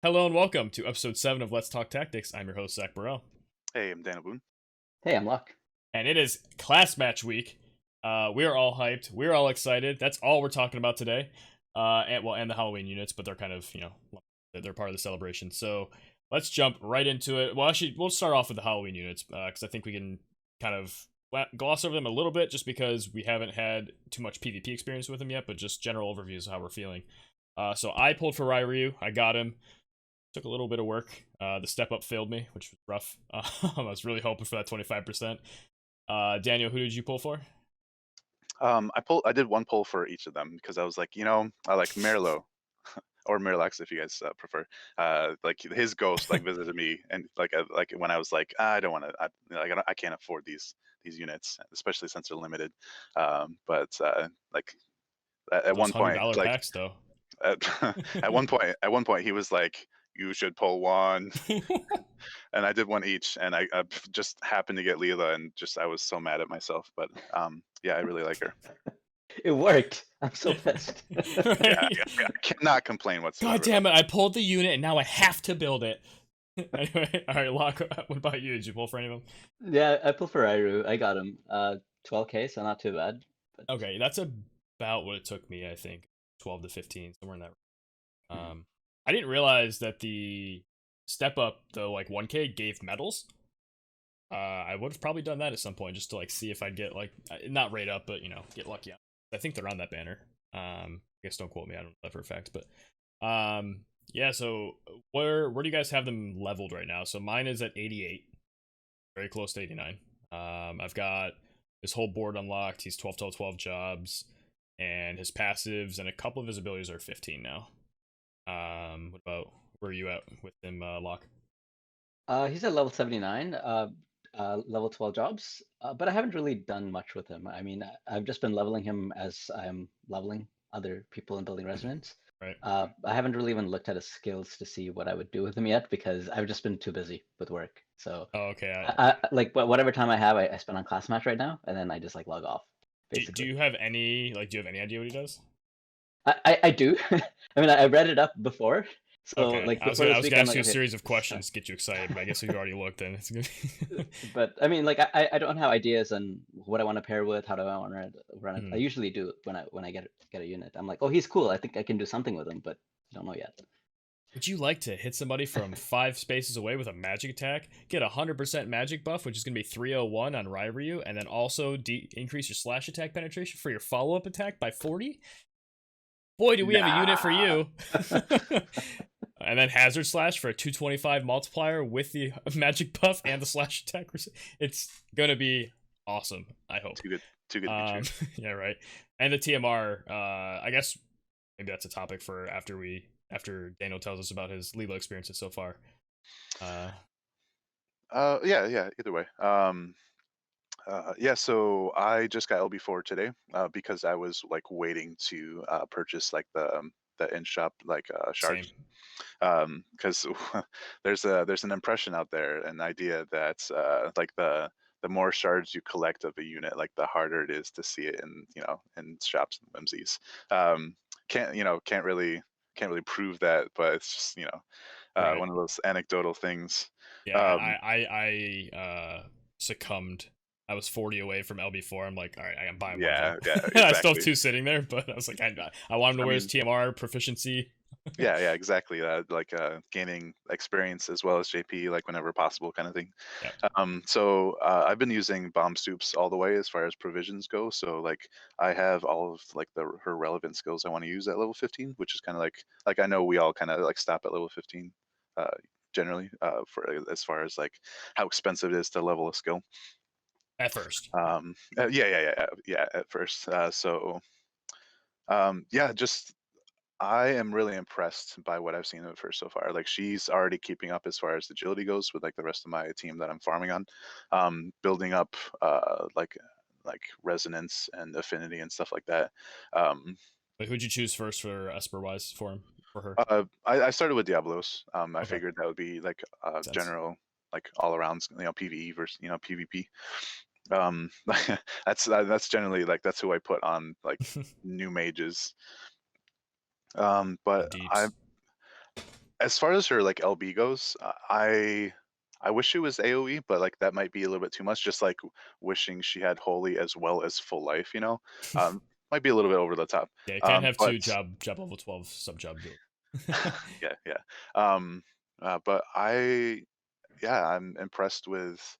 Hello and welcome to episode 7 of Let's Talk Tactics. I'm your host, Zach Burrell. Hey, I'm Danylboone. Hey, I'm Locke. And it is class match week. We are all hyped. We're all excited. That's all we're talking about today. And the Halloween units, but they're kind of, they're part of the celebration. So let's jump right into it. Well, actually, we'll start off with the Halloween units because I think we can kind of gloss over them a little bit just because we haven't had too much PvP experience with them yet, but just general overviews of how we're feeling. So I pulled for Ryu. I got him. Took a little bit of work. The step up failed me, which was rough. I was really hoping for that 25%. Daniel, who did you pull for? I did one poll for each of them because I was like, I like Merlo or Miralax if you guys prefer. Like his ghost like visited me and like when I was like, I don't want to, I can't afford these units, especially since they're limited. But like at Those one point, $100 like packs, though. at, at one point he was like, you should pull one. And I did one each, and I just happened to get Leela, and I was so mad at myself. But yeah, I really like her. It worked. I'm so pissed. Yeah, I cannot complain whatsoever. God damn it! I pulled the unit, and now I have to build it. Anyway, all right, Locke. What about you? Did you pull for any of them? Yeah, I pulled for Iru. I got him. 12k, so not too bad. But... Okay, that's about what it took me. I think 12 to 15, somewhere in that. I didn't realize that the step up, the like 1k gave medals. I would have probably done that at some point just to like see if I'd get like not rate up, but get lucky. I think they're on that banner. I guess don't quote me. I don't know that for a fact, but yeah. So where do you guys have them leveled right now? So mine is at 88, very close to 89. I've got his whole board unlocked. He's 12 12 jobs, and his passives and a couple of his abilities are 15 now. What about where are you at with him, Locke? He's at level 79, level 12 jobs, but I haven't really done much with him. I mean, I've just been leveling him as I'm leveling other people in building resonance. Right. I haven't really even looked at his skills to see what I would do with him yet because I've just been too busy with work. So, Oh, okay. like whatever time I have, I spend on class match right now, and then I just like log off. Basically. Do you have any idea what he does? I do. I mean, I read it up before. So okay. like I was before gonna this week, ask I'm you like, a okay. series of questions to get you excited, but I guess if you already looked, then it's good. But I mean, like I don't have ideas on what I want to pair with, how do I want to run it. I usually do when I get a unit. I'm like, oh, he's cool. I think I can do something with him, but I don't know yet. Would you like to hit somebody from 5 spaces away with a magic attack, get a 100% magic buff, which is going to be 301 on Ryu, and then also increase your slash attack penetration for your follow-up attack by 40? Boy, do we have a unit for you. And then hazard slash for a 225 multiplier with the magic buff and the slash attack. It's gonna be awesome. I hope. Too good to be true. Yeah, right. And the TMR. I guess maybe that's a topic for after Daniel tells us about his Leela experiences so far. Yeah. Either way. Yeah. So I just got LB4 today because I was like waiting to purchase like the in shop like shards. Same. Because there's an impression out there, an idea that like the more shards you collect of a unit, like the harder it is to see it in shops and whimsies. Can't really prove that, but it's just Right. one of those anecdotal things. Yeah, I succumbed. I was 40 away from LB4. I'm like, all right, I am buying one of them. Exactly. I still have 2 sitting there, but I was like, I want him to wear his mean, TMR proficiency. yeah, exactly. Like gaining experience as well as JP, like whenever possible, kind of thing. Yep. So I've been using bomb stoops all the way as far as provisions go. So like I have all of like her relevant skills I want to use at level 15, which is kind of like I know we all kind of like stop at level 15, generally for as far as like how expensive it is to level a skill. At first. Yeah. At first, just I am really impressed by what I've seen of her so far. Like she's already keeping up as far as agility goes with like the rest of my team that I'm farming on, building up like resonance and affinity and stuff like that. Wait, who'd you choose first for Esper wise for her? I started with Diablos. I Okay. figured that would be like general, like all around, PvE versus PvP. That's generally like that's who I put on like new mages. But As far as her like LB goes, I wish it was AoE, but like that might be a little bit too much. Just like wishing she had holy as well as full life, might be a little bit over the top. Yeah, you can't have But two job level 12 sub job build. yeah. But I'm impressed with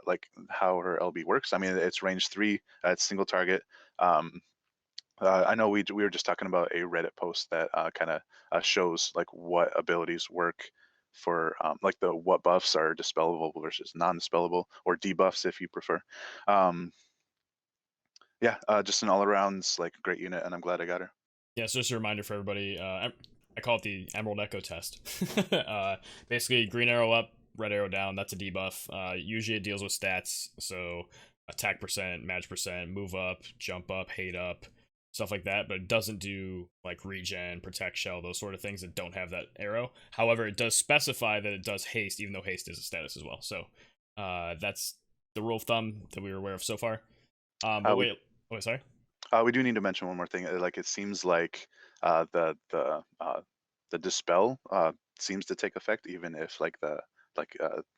like how her LB works. I mean, it's range 3, it's single target. I know we were just talking about a Reddit post that kind of shows like what abilities work for like the what buffs are dispellable versus non-dispellable, or debuffs if you prefer. Just an all-around like great unit, and I'm glad I got her. Yeah, so just a reminder for everybody, I call it the Emerald Echo test. Basically, green arrow up, red arrow down, that's a debuff. Usually it deals with stats, so attack percent, match percent, move up, jump up, hate up, stuff like that, but it doesn't do like regen, protect shell, those sort of things that don't have that arrow. However, it does specify that it does haste, even though haste is a status as well. So that's the rule of thumb that we were aware of so far. But wait, sorry. We do need to mention one more thing. Like it seems like the dispel seems to take effect even if like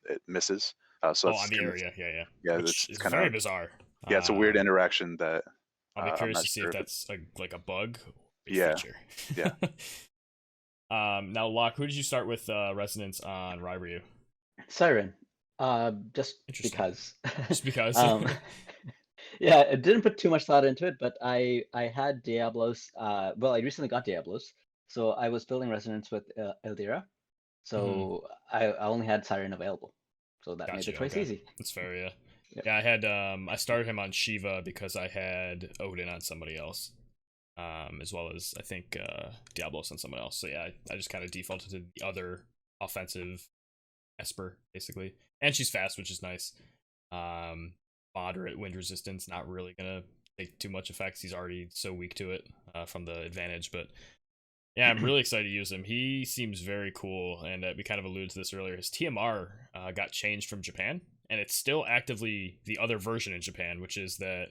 it misses. So on the area, yeah, which it's is kind very of bizarre. it's a weird interaction that I'll be I'm curious not to see sure if that's like a bug or a Yeah. feature. Yeah. Now, Locke, who did you start with resonance on Ryu? Siren. Just Interesting. because. Just because. Yeah, I didn't put too much thought into it, but I had Diablos. Well, I recently got Diablos, so I was building resonance with Eldira, so I only had Siren available, so that made the choice easy. That's fair, yeah. Yep. Yeah, I had I started him on Shiva because I had Odin on somebody else, as well as I think Diablos on someone else. So yeah, I just kind of defaulted to the other offensive Esper basically, and she's fast, which is nice. Moderate wind resistance, not really gonna take too much effects. He's already so weak to it from the advantage, but yeah, I'm really excited to use him. He seems very cool, and we kind of alluded to this earlier. His TMR got changed from Japan, and it's still actively the other version in Japan, which is that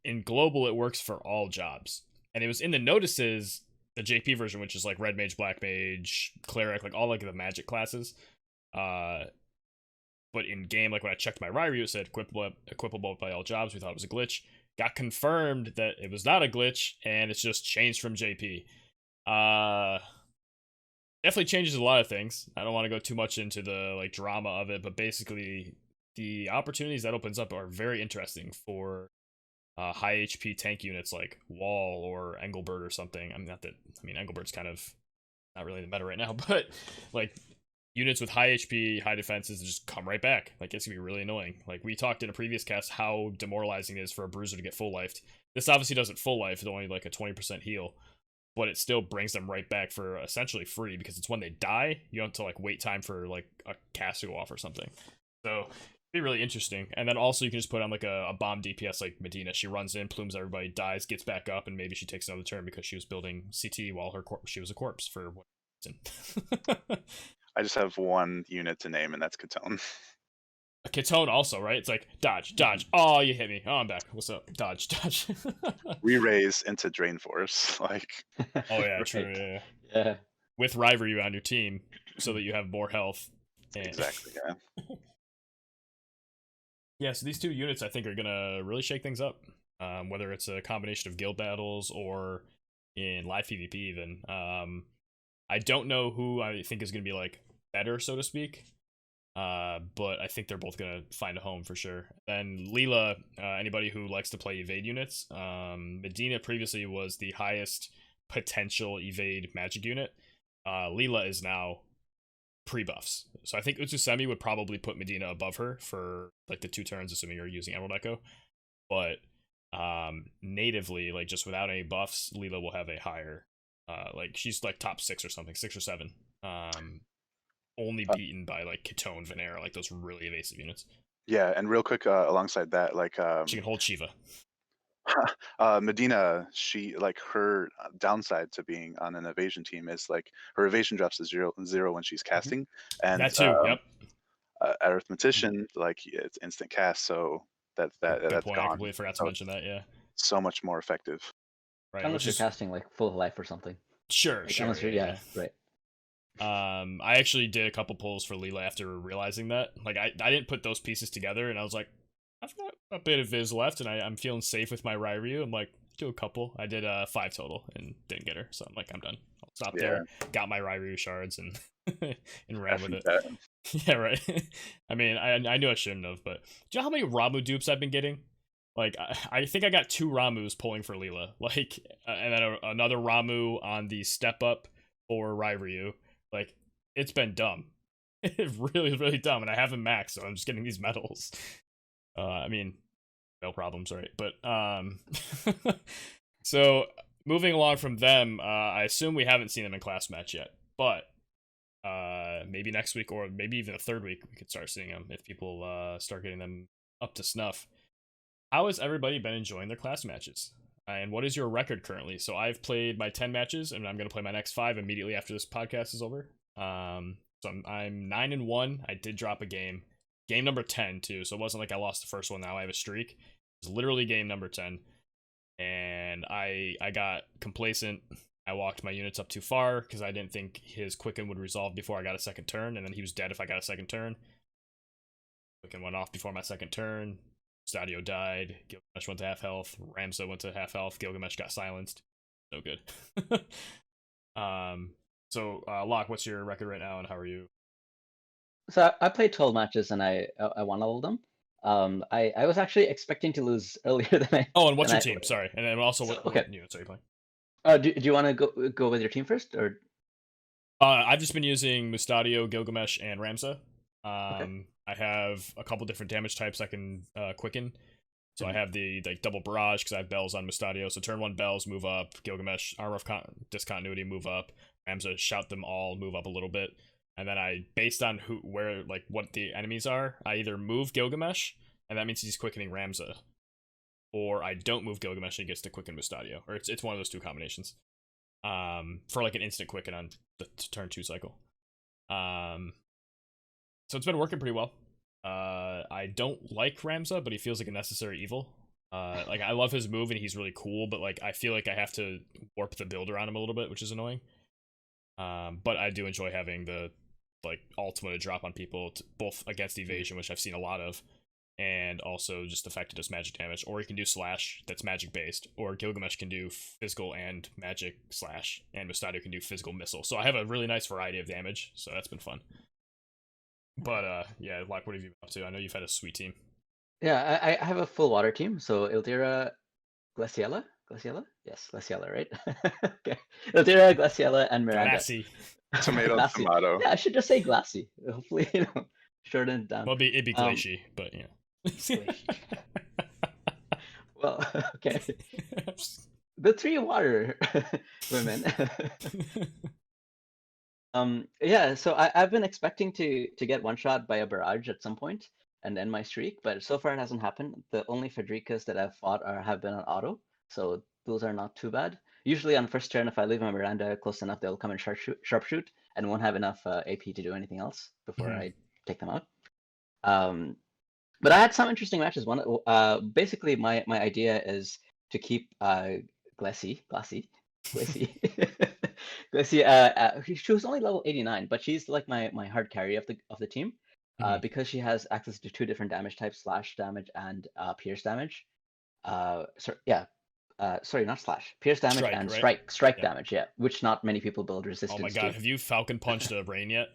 in global it works for all jobs. And it was in the notices, the JP version, which is like red mage, black mage, cleric, like all like the magic classes. But in game, like when I checked my Ryu, it said equipable by all jobs. We thought it was a glitch. Got confirmed that it was not a glitch, and it's just changed from JP. Definitely changes a lot of things. I don't want to go too much into the like drama of it, but basically the opportunities that opens up are very interesting for high HP tank units like Wall or Engelbert or something. Engelbert's kind of not really the meta right now, but like units with high HP, high defenses just come right back. Like it's gonna be really annoying. Like we talked in a previous cast how demoralizing it is for a bruiser to get full lifed. This obviously doesn't full life, it's only like a 20% heal, but it still brings them right back for essentially free because it's when they die, you don't have to like wait time for like a cast to go off or something. So it'd be really interesting. And then also you can just put on like a bomb DPS like Medina. She runs in, plumes everybody, dies, gets back up, and maybe she takes another turn because she was building CT while she was a corpse for what reason. I just have one unit to name, and that's Katone. A Katone also, right? It's like dodge. Oh, you hit me. Oh, I'm back. What's up? Dodge. Re-raise into Drain Force, like. Oh yeah, true. Right. Yeah. With Ryu on your team, so that you have more health. Exactly. Yeah. Yeah. So these two units, I think, are gonna really shake things up. Whether it's a combination of guild battles or in live PvP, even. I don't know who I think is gonna be like better, so to speak. But I think they're both gonna find a home for sure. Then Leela, anybody who likes to play evade units, Medina previously was the highest potential evade magic unit. Leela is now pre-buffs, so I think Utsusemi would probably put Medina above her for like the 2 turns, assuming you're using Emerald Echo. But natively, like just without any buffs, Leela will have a higher, like she's like top 6 or something, 6 or 7. Only beaten by like Katone, Venera, like those really evasive units. Yeah, and real quick, alongside that, like she can hold Shiva. Medina, she like her downside to being on an evasion team is like her evasion drops to zero when she's casting, and that too. Yep. Arithmetician, like it's instant cast, so that's Good gone. point. I completely forgot to mention that. Yeah. So much more effective. Right. Unless you're casting like full life or something. Sure. Like, sure. Yeah. Right. I actually did a couple pulls for Leela after realizing that. Like, I didn't put those pieces together, and I was like, I've got a bit of Viz left, and I'm feeling safe with my Ryryu. I'm like, do a couple. I did 5 total and didn't get her, so I'm like, I'm done. I'll stop there. Got my Ryryu shards and and ran with it. Yeah, right. I mean, I knew I shouldn't have, but do you know how many Ramu dupes I've been getting? Like, I think I got 2 Ramus pulling for Leela, like, and then another Ramu on the step up for Ryryu. Like, it's been dumb. It's really, really dumb, and I haven't maxed, so I'm just getting these medals. I mean, no problems, right? But, so, moving along from them, I assume we haven't seen them in class match yet, but, maybe next week, or maybe even the 3rd week, we could start seeing them if people, start getting them up to snuff. How has everybody been enjoying their class matches? And what is your record currently? So I've played my 10 matches, and I'm going to play my next 5 immediately after this podcast is over. So I'm 9-1. I did drop a game number 10 too. So it wasn't like I lost the first one. Now I have a streak. It was literally game number 10, and I got complacent. I walked my units up too far because I didn't think his Quicken would resolve before I got a second turn, and then he was dead if I got a second turn. Quicken went off before my second turn. Stadio died. Gilgamesh went to half health. Ramza went to half health. Gilgamesh got silenced. No good. So Locke, what's your record right now, and how are you? So I played 12 matches and I won all of them. I was actually expecting to lose earlier than I. Oh, and what's your team? Sorry, and then also what units are you playing? Do you want to go with your team first, or? I've just been using Mustadio, Gilgamesh, and Ramza. I have a couple different damage types I can quicken. So I have the double barrage because I have bells on Mustadio. So turn 1 bells, move up. Gilgamesh, armor of discontinuity, move up. Ramza, shout them all, move up a little bit. And then I, based on what the enemies are, I either move Gilgamesh, and that means he's quickening Ramza, or I don't move Gilgamesh and he gets to quicken Mustadio. Or it's one of those 2 combinations. For like an instant quicken on the turn 2 cycle. So it's been working pretty well. I don't like Ramza, but he feels like a necessary evil. Like, I love his move and he's really cool, but like I feel like I have to warp the build around him a little bit, which is annoying. But I do enjoy having the ultimate drop on people, both against evasion, which I've seen a lot of, and also just the fact it does magic damage. Or he can do slash that's magic based, or Gilgamesh can do physical and magic slash, and Mustadio can do physical missile. So I have a really nice variety of damage, so that's been fun. But yeah, Locke, what have you been up to? I know you've had a sweet team. Yeah, I have a full water team. So Ildira, Glaciella? Yes, Glaciella, right? Okay. Ildira, Glaciella, and Miranda. Glassy. Tomato. Yeah, I should just say glassy. Hopefully, shorten it down. Well, it'd be glacy, but yeah. Well, okay. The 3 water women. Yeah, so I've been expecting to get one shot by a barrage at some point and end my streak, but so far it hasn't happened. The only Frederikas that I've fought have been on auto, so those are not too bad. Usually on first turn, if I leave my Miranda close enough, they'll come and sharpshoot and won't have enough AP to do anything else before I take them out. But I had some interesting matches. One, basically my idea is to keep Glacy. She was only level 89, but she's like my hard carry of the team, because she has access to 2 different damage types: slash damage and pierce damage. Sorry, not slash. Pierce damage and right? strike damage. Yeah, which not many people build resistance. Oh my god, have you Falcon punched a Rain yet?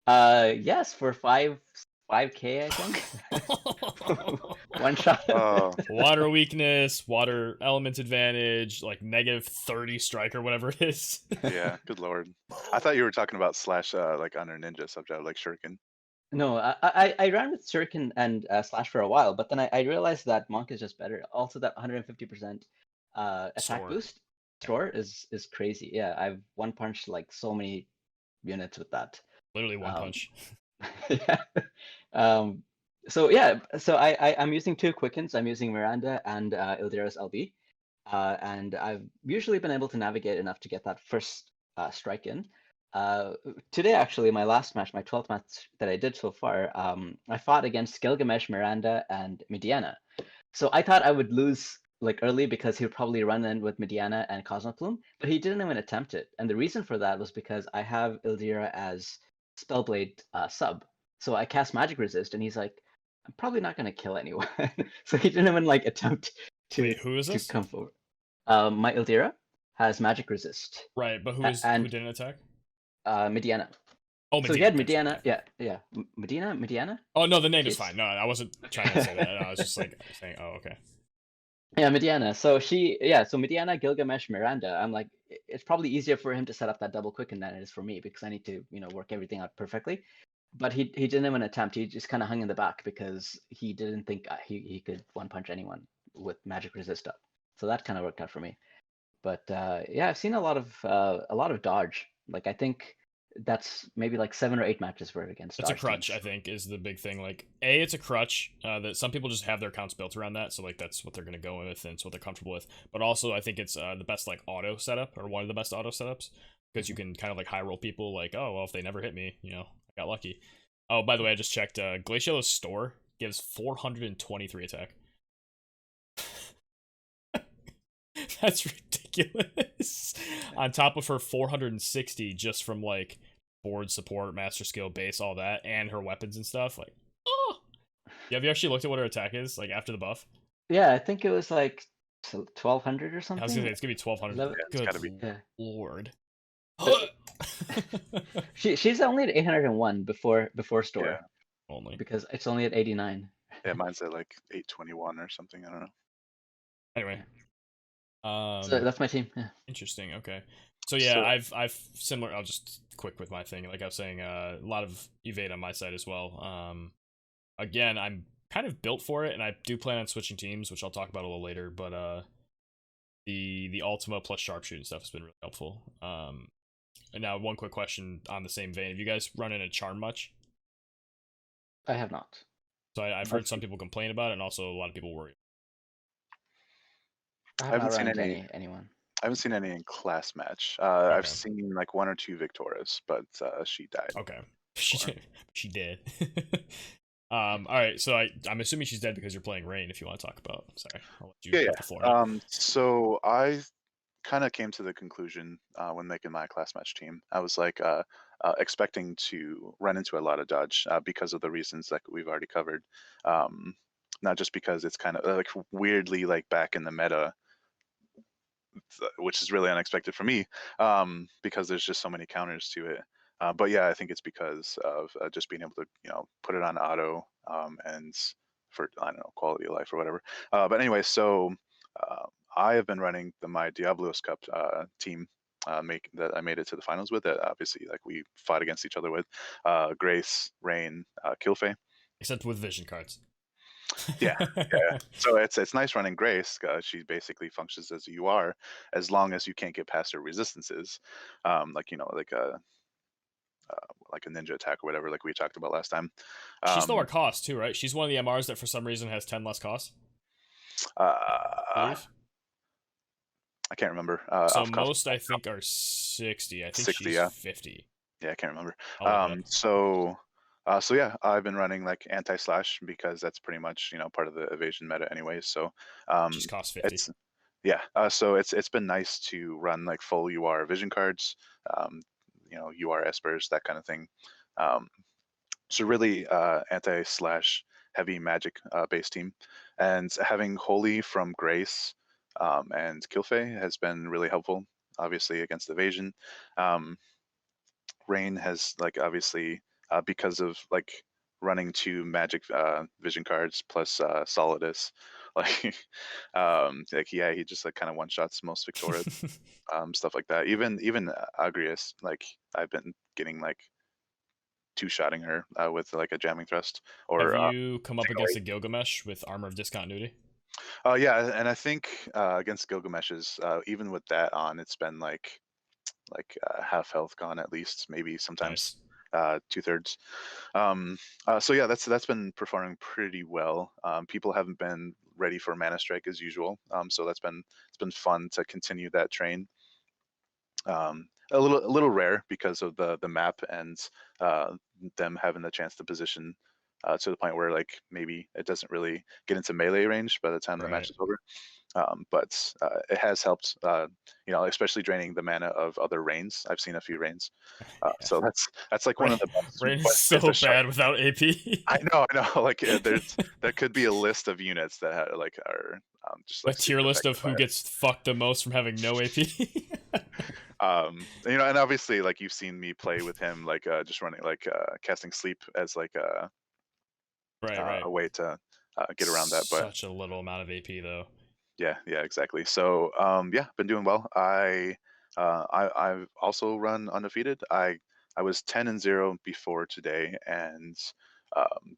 Yes, for 5k, I think. One shot. Water weakness, water element advantage, like -30 strike or whatever it is. Yeah, good lord. I thought you were talking about slash like on her ninja subjob, like Shuriken. No, I ran with Shuriken and slash for a while, but then I realized that Monk is just better. Also, that 150% attack boost store is crazy. Yeah, I've one punched like so many units with that. Literally one punch. Yeah. So yeah, so I'm using 2 quickens. I'm using Miranda and Ildira's LB, and I've usually been able to navigate enough to get that first strike in. Today, actually, my last match, my 12th match that I did so far, I fought against Gilgamesh, Miranda, and Mediana. So I thought I would lose like early because he would probably run in with Mediana and Cosmos Plume, but he didn't even attempt it. And the reason for that was because I have Ildira as Spellblade sub. So I cast Magic Resist, and he's like, I'm probably not gonna kill anyone. So he didn't even like attempt to Wait, who is this? come forward. My Ildira has Magic Resist. Right, but who and didn't attack? Mediana. Oh, So he Medina. had Gotcha, Mediana, yeah. Mediana? Oh no, the name is Jeez. fine. No, I wasn't trying to say that. I was just like saying, oh, okay. Yeah, Mediana. So so Mediana, Gilgamesh, Miranda. I'm like, it's probably easier for him to set up that double quicken than it is for me because I need to, work everything out perfectly. But he didn't even attempt. He just kind of hung in the back because he didn't think he could one punch anyone with magic resist up. So that kind of worked out for me. But yeah, I've seen a lot of dodge. Like I think that's maybe like 7 or 8 matches for it against. It's a dodge crutch, teams. I think, is the big thing. Like, it's a crutch that some people just have their accounts built around that, so like that's what they're gonna go with and it's what they're comfortable with. But also, I think it's the best like auto setup or one of the best auto setups because you can kind of like high roll people. Like, oh well, if they never hit me, I got lucky. Oh, by the way, I just checked. Glaciolo's store gives 423 attack. That's ridiculous. On top of her 460 just from like board support, master skill, base, all that, and her weapons and stuff. Like, oh, yeah. Have you actually looked at what her attack is like after the buff? Yeah, I think it was like 1200 or something. I was gonna say it's gonna be 1200. Eleven- it's gotta be. Yeah. Lord. She's only at 801 before store Yeah. Only. because it's only at 89. Yeah, mine's at like 821 or something. I don't know. Anyway. So that's my team. Yeah. Interesting. Okay. So yeah, So- I've similar. I'll just quick with my thing. Like I was saying, a lot of evade on my side as well. Again, I'm kind of built for it, and I do plan on switching teams, which I'll talk about a little later. But the Ultima plus sharpshooting stuff has been really helpful. And now one quick question on the same vein: have you guys run in a charm much? I have not. So I've heard some people complain about it, and also a lot of people worry. I haven't not seen run into any- anyone. I haven't seen any in class match. Okay. I've seen like 1 or 2 Victorias, but she died. Okay. She did. All right. So I'm assuming she's dead because you're playing Rain. If you want to talk about, sorry, I'll let you Yeah, have the floor now. So I kind of came to the conclusion when making my class match team. I was like expecting to run into a lot of dodge because of the reasons that we've already covered. Not just because it's kind of like weirdly like back in the meta, which is really unexpected for me because there's just so many counters to it. But yeah, I think it's because of just being able to put it on auto and for I don't know quality of life or whatever. But anyway, so I have been running my Diablos Cup team. That I made it to the finals with. That obviously like we fought against each other with Grace, Rain, Kilfei. Except with vision cards. Yeah. So it's nice running Grace. She basically functions as you are, as long as you can't get past her resistances, like like a ninja attack or whatever, like we talked about last time. She's lower cost too, right? She's one of the MRs that for some reason has 10 less cost. I can't remember. So most I think are 60. I think 60, she's yeah. 50. Yeah, I can't remember. I'll look it up. So yeah, I've been running like anti-slash because that's pretty much part of the evasion meta anyway. So She's cost 50. So it's been nice to run like full UR vision cards, UR espers, that kind of thing. So really anti-slash heavy magic based team, and having Holy from Grace and Kilfei has been really helpful. Obviously against evasion. Rain has like obviously because of like running 2 magic vision cards plus Solidus, like yeah, he just like kind of one shots most Victoria, stuff like that. Even Agrius, like I've been getting like 2-shotting her with like a jamming thrust. Or have you come up against a Gilgamesh with Armor of Discontinuity? Yeah, and I think against Gilgamesh's, even with that on, it's been like half health gone at least, maybe sometimes Nice. 2/3. So yeah, that's been performing pretty well. People haven't been ready for Mana Strike as usual, so it's been fun to continue that train. A little rare because of the map and them having the chance to position to the point where like maybe it doesn't really get into melee range by the time the match is over. but it has helped. Especially draining the mana of other Rains. I've seen a few Rains, so that's like one of the best Rain is ways to so shut. bad without AP. I know. Like there could be a list of units that are just A like tier super list of effective who by it. gets fucked the most from having no AP. And obviously, like you've seen me play with him, like just running like casting sleep as like right. a way to get around that. But Such a little amount of AP though. yeah, exactly. So been doing well. I've also run undefeated. I was 10-0 before today, and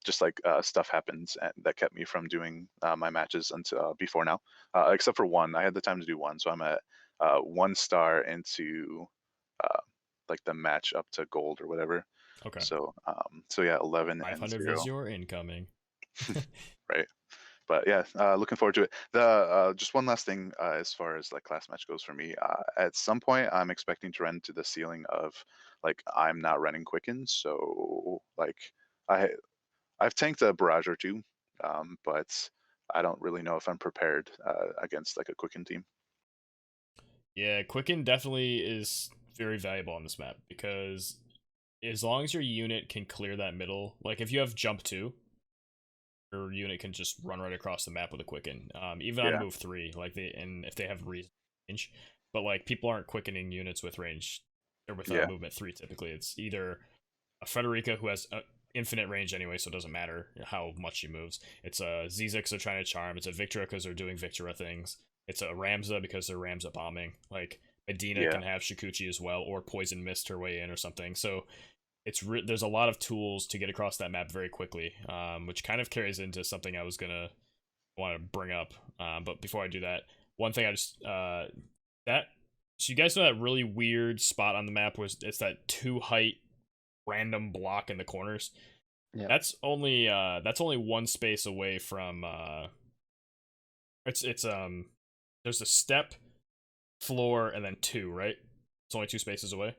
just like stuff happened that kept me from doing my matches until before now, except for one. I had the time to do one, so I'm at 1 star into uh, like the match up to gold or whatever. Okay. So yeah, 11-0. 500 Visor incoming. Right. But yeah, looking forward to it. The just one last thing as far as like class match goes for me. At some point, I'm expecting to run to the ceiling of like I'm not running Quicken, so like I I've tanked a barrage or two, but I don't really know if I'm prepared against like a Quicken team. Yeah, Quicken definitely is very valuable on this map because as long as your unit can clear that middle, like if you have jump 2, your unit can just run right across the map with a Quicken. Even on Yeah. move 3, and if they have range. But like people aren't quickening units with range or with Yeah. movement 3 typically. It's either a Frederica who has infinite range anyway, so it doesn't matter how much she moves. It's a Zizix they're trying to charm. It's a Victra because they're doing Victra things. It's a Ramza because they're Ramza bombing. Like Medina Yeah. can have Shikuchi as well, or Poison Mist her way in or something. So there's a lot of tools to get across that map very quickly, which kind of carries into something I was gonna want to bring up. But before I do that, one thing I just so you guys know that really weird spot on the map was it's that 2 height random block in the corners. Yeah. That's only 1 space away from it's there's a step, floor, and then 2, right? It's only 2 spaces away.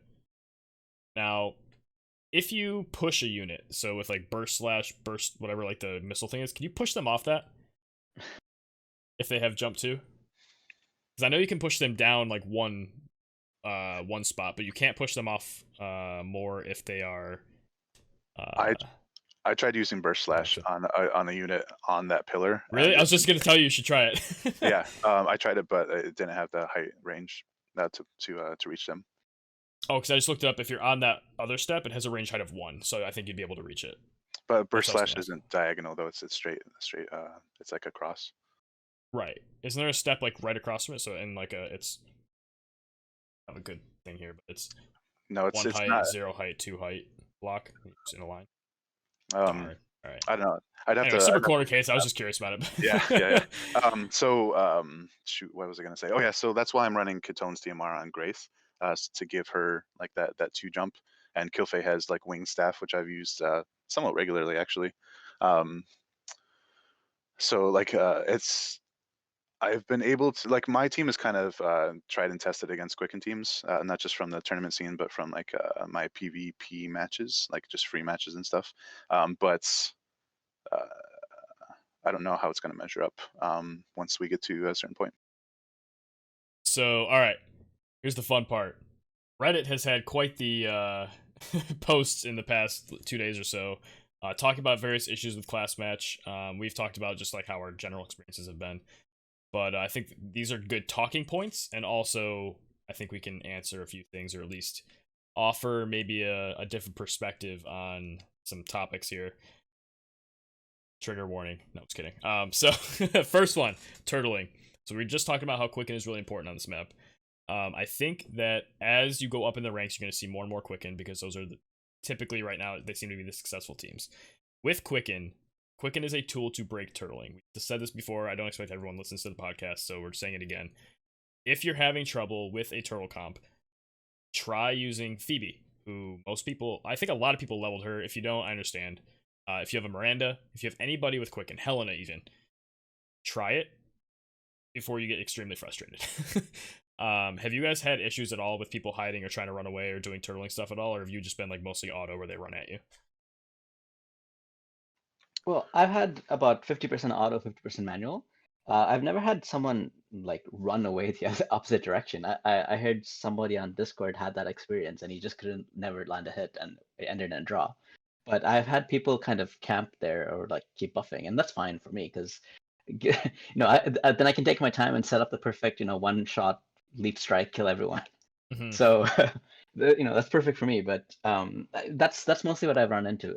Now, if you push a unit, so with like burst, whatever like the missile thing is, can you push them off that? If they have jump 2? Because I know you can push them down like one spot, but you can't push them off more if they are I tried using burst slash on a unit on that pillar. Really? I was just gonna tell you should try it. Yeah, I tried it, but it didn't have the height range to reach them. Oh, because I just looked it up. If you're on that other step, it has a range height of 1, so I think you'd be able to reach it. But burst slash isn't diagonal though; it's straight. It's like across. Right? Isn't there a step like right across from it? So in like it's I have a good thing here, but it's no, it's 1 height, not 0 height, 2 height block in a line. All right. I don't know. I'd have to. Super corner case. I was just curious about it. Yeah. Shoot, what was I gonna say? Oh yeah, so that's why I'm running Katone's DMR on Grace, to give her like that 2 jump, and Kilfei has like wing staff, which I've used somewhat regularly actually. So like I've been able to, like, my team is kind of tried and tested against Quicken teams, not just from the tournament scene, but from like my PvP matches, like just free matches and stuff. But I don't know how it's going to measure up once we get to a certain point. So, all right, here's the fun part. Reddit has had quite the posts in the past 2 days or so, talking about various issues with class match. We've talked about just like how our general experiences have been. But I think these are good talking points, and also I think we can answer a few things, or at least offer maybe a different perspective on some topics here. Trigger warning. No, just kidding. So first one, turtling. So we just talked about how Quicken is really important on this map. I think that as you go up in the ranks, you're going to see more and more Quicken, because those are typically right now they seem to be the successful teams. With Quicken is a tool to break turtling. We've said this before. I don't expect everyone listens to the podcast, so we're saying it again. If you're having trouble with a turtle comp, try using Phoebe, who I think a lot of people leveled her. If you don't, I understand. If you have a Miranda, if you have anybody with Quicken, Helena even, try it before you get extremely frustrated. Have you guys had issues at all with people hiding or trying to run away or doing turtling stuff at all, or have you just been like mostly auto where they run at you? Well, I've had about 50% auto, 50% manual. I've never had someone like run away the opposite direction. I heard somebody on Discord had that experience, and he just couldn't never land a hit, and it ended in a draw. But I've had people kind of camp there or like keep buffing, and that's fine for me because then I can take my time and set up the perfect one shot leap strike, kill everyone. So that's perfect for me. But that's mostly what I've run into.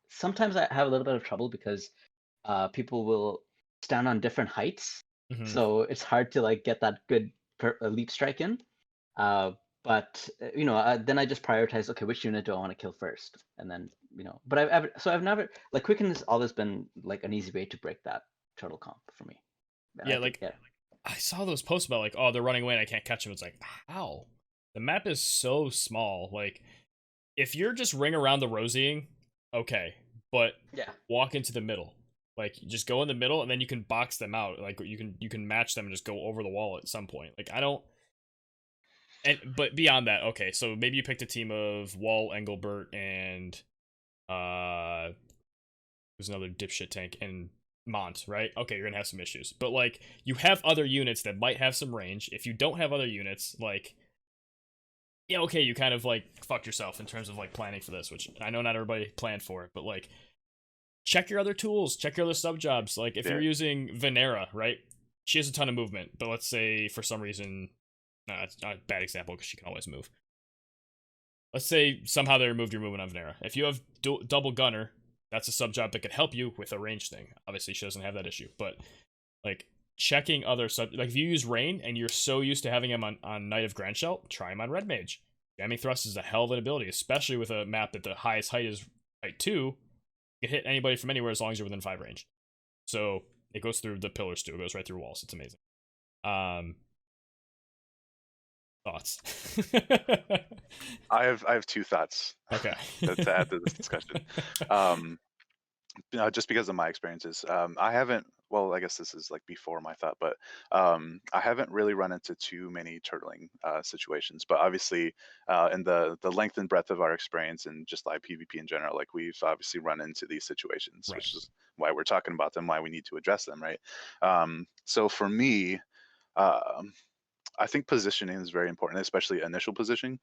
Sometimes I have a little bit of trouble because people will stand on different heights, so it's hard to like get that good leap strike in. But then I just prioritize. Okay, which unit do I want to kill first, and then But I've never like Quicken has always been like an easy way to break that turtle comp for me. I saw those posts about like, oh, they're running away and I can't catch them. It's like, how? The map is so small. Like, if you're just ring around the Rosying, okay, but walk into the middle. Like, just go in the middle and then you can box them out. Like, you can match them and just go over the wall at some point. Like, I don't. But beyond that, okay, so maybe you picked a team of Wall, Engelbert, and there's another dipshit tank and Mont, right? Okay, you're gonna have some issues, but like you have other units that might have some range. If you don't have other units, like okay, you kind of like fucked yourself in terms of like planning for this, which I know not everybody planned for it, but like check your other tools, check your other sub jobs. Like if you're using Venera, right? She has a ton of movement, but let's say for some reason, it's not a bad example because she can always move. Let's say somehow they removed your movement on Venera. If you have double gunner, that's a sub job that could help you with a range thing. Obviously, she doesn't have that issue, but like checking other sub, like if you use Rain and you're so used to having him on Knight of Grandshell, try him on Red Mage. Jamming Thrust is a hell of an ability, especially with a map that the highest height is height 2. You can hit anybody from anywhere as long as you're within 5 range. So it goes through the pillars too. It goes right through walls. It's amazing. Thoughts? I have 2 thoughts. Okay. To add to this discussion. Just because of my experiences, I haven't. Well, I guess this is like before my thought, but I haven't really run into too many turtling situations. But obviously, in the length and breadth of our experience and just live PvP in general, like we've obviously run into these situations, which is why we're talking about them, why we need to address them, right? So for me, I think positioning is very important, especially initial positioning.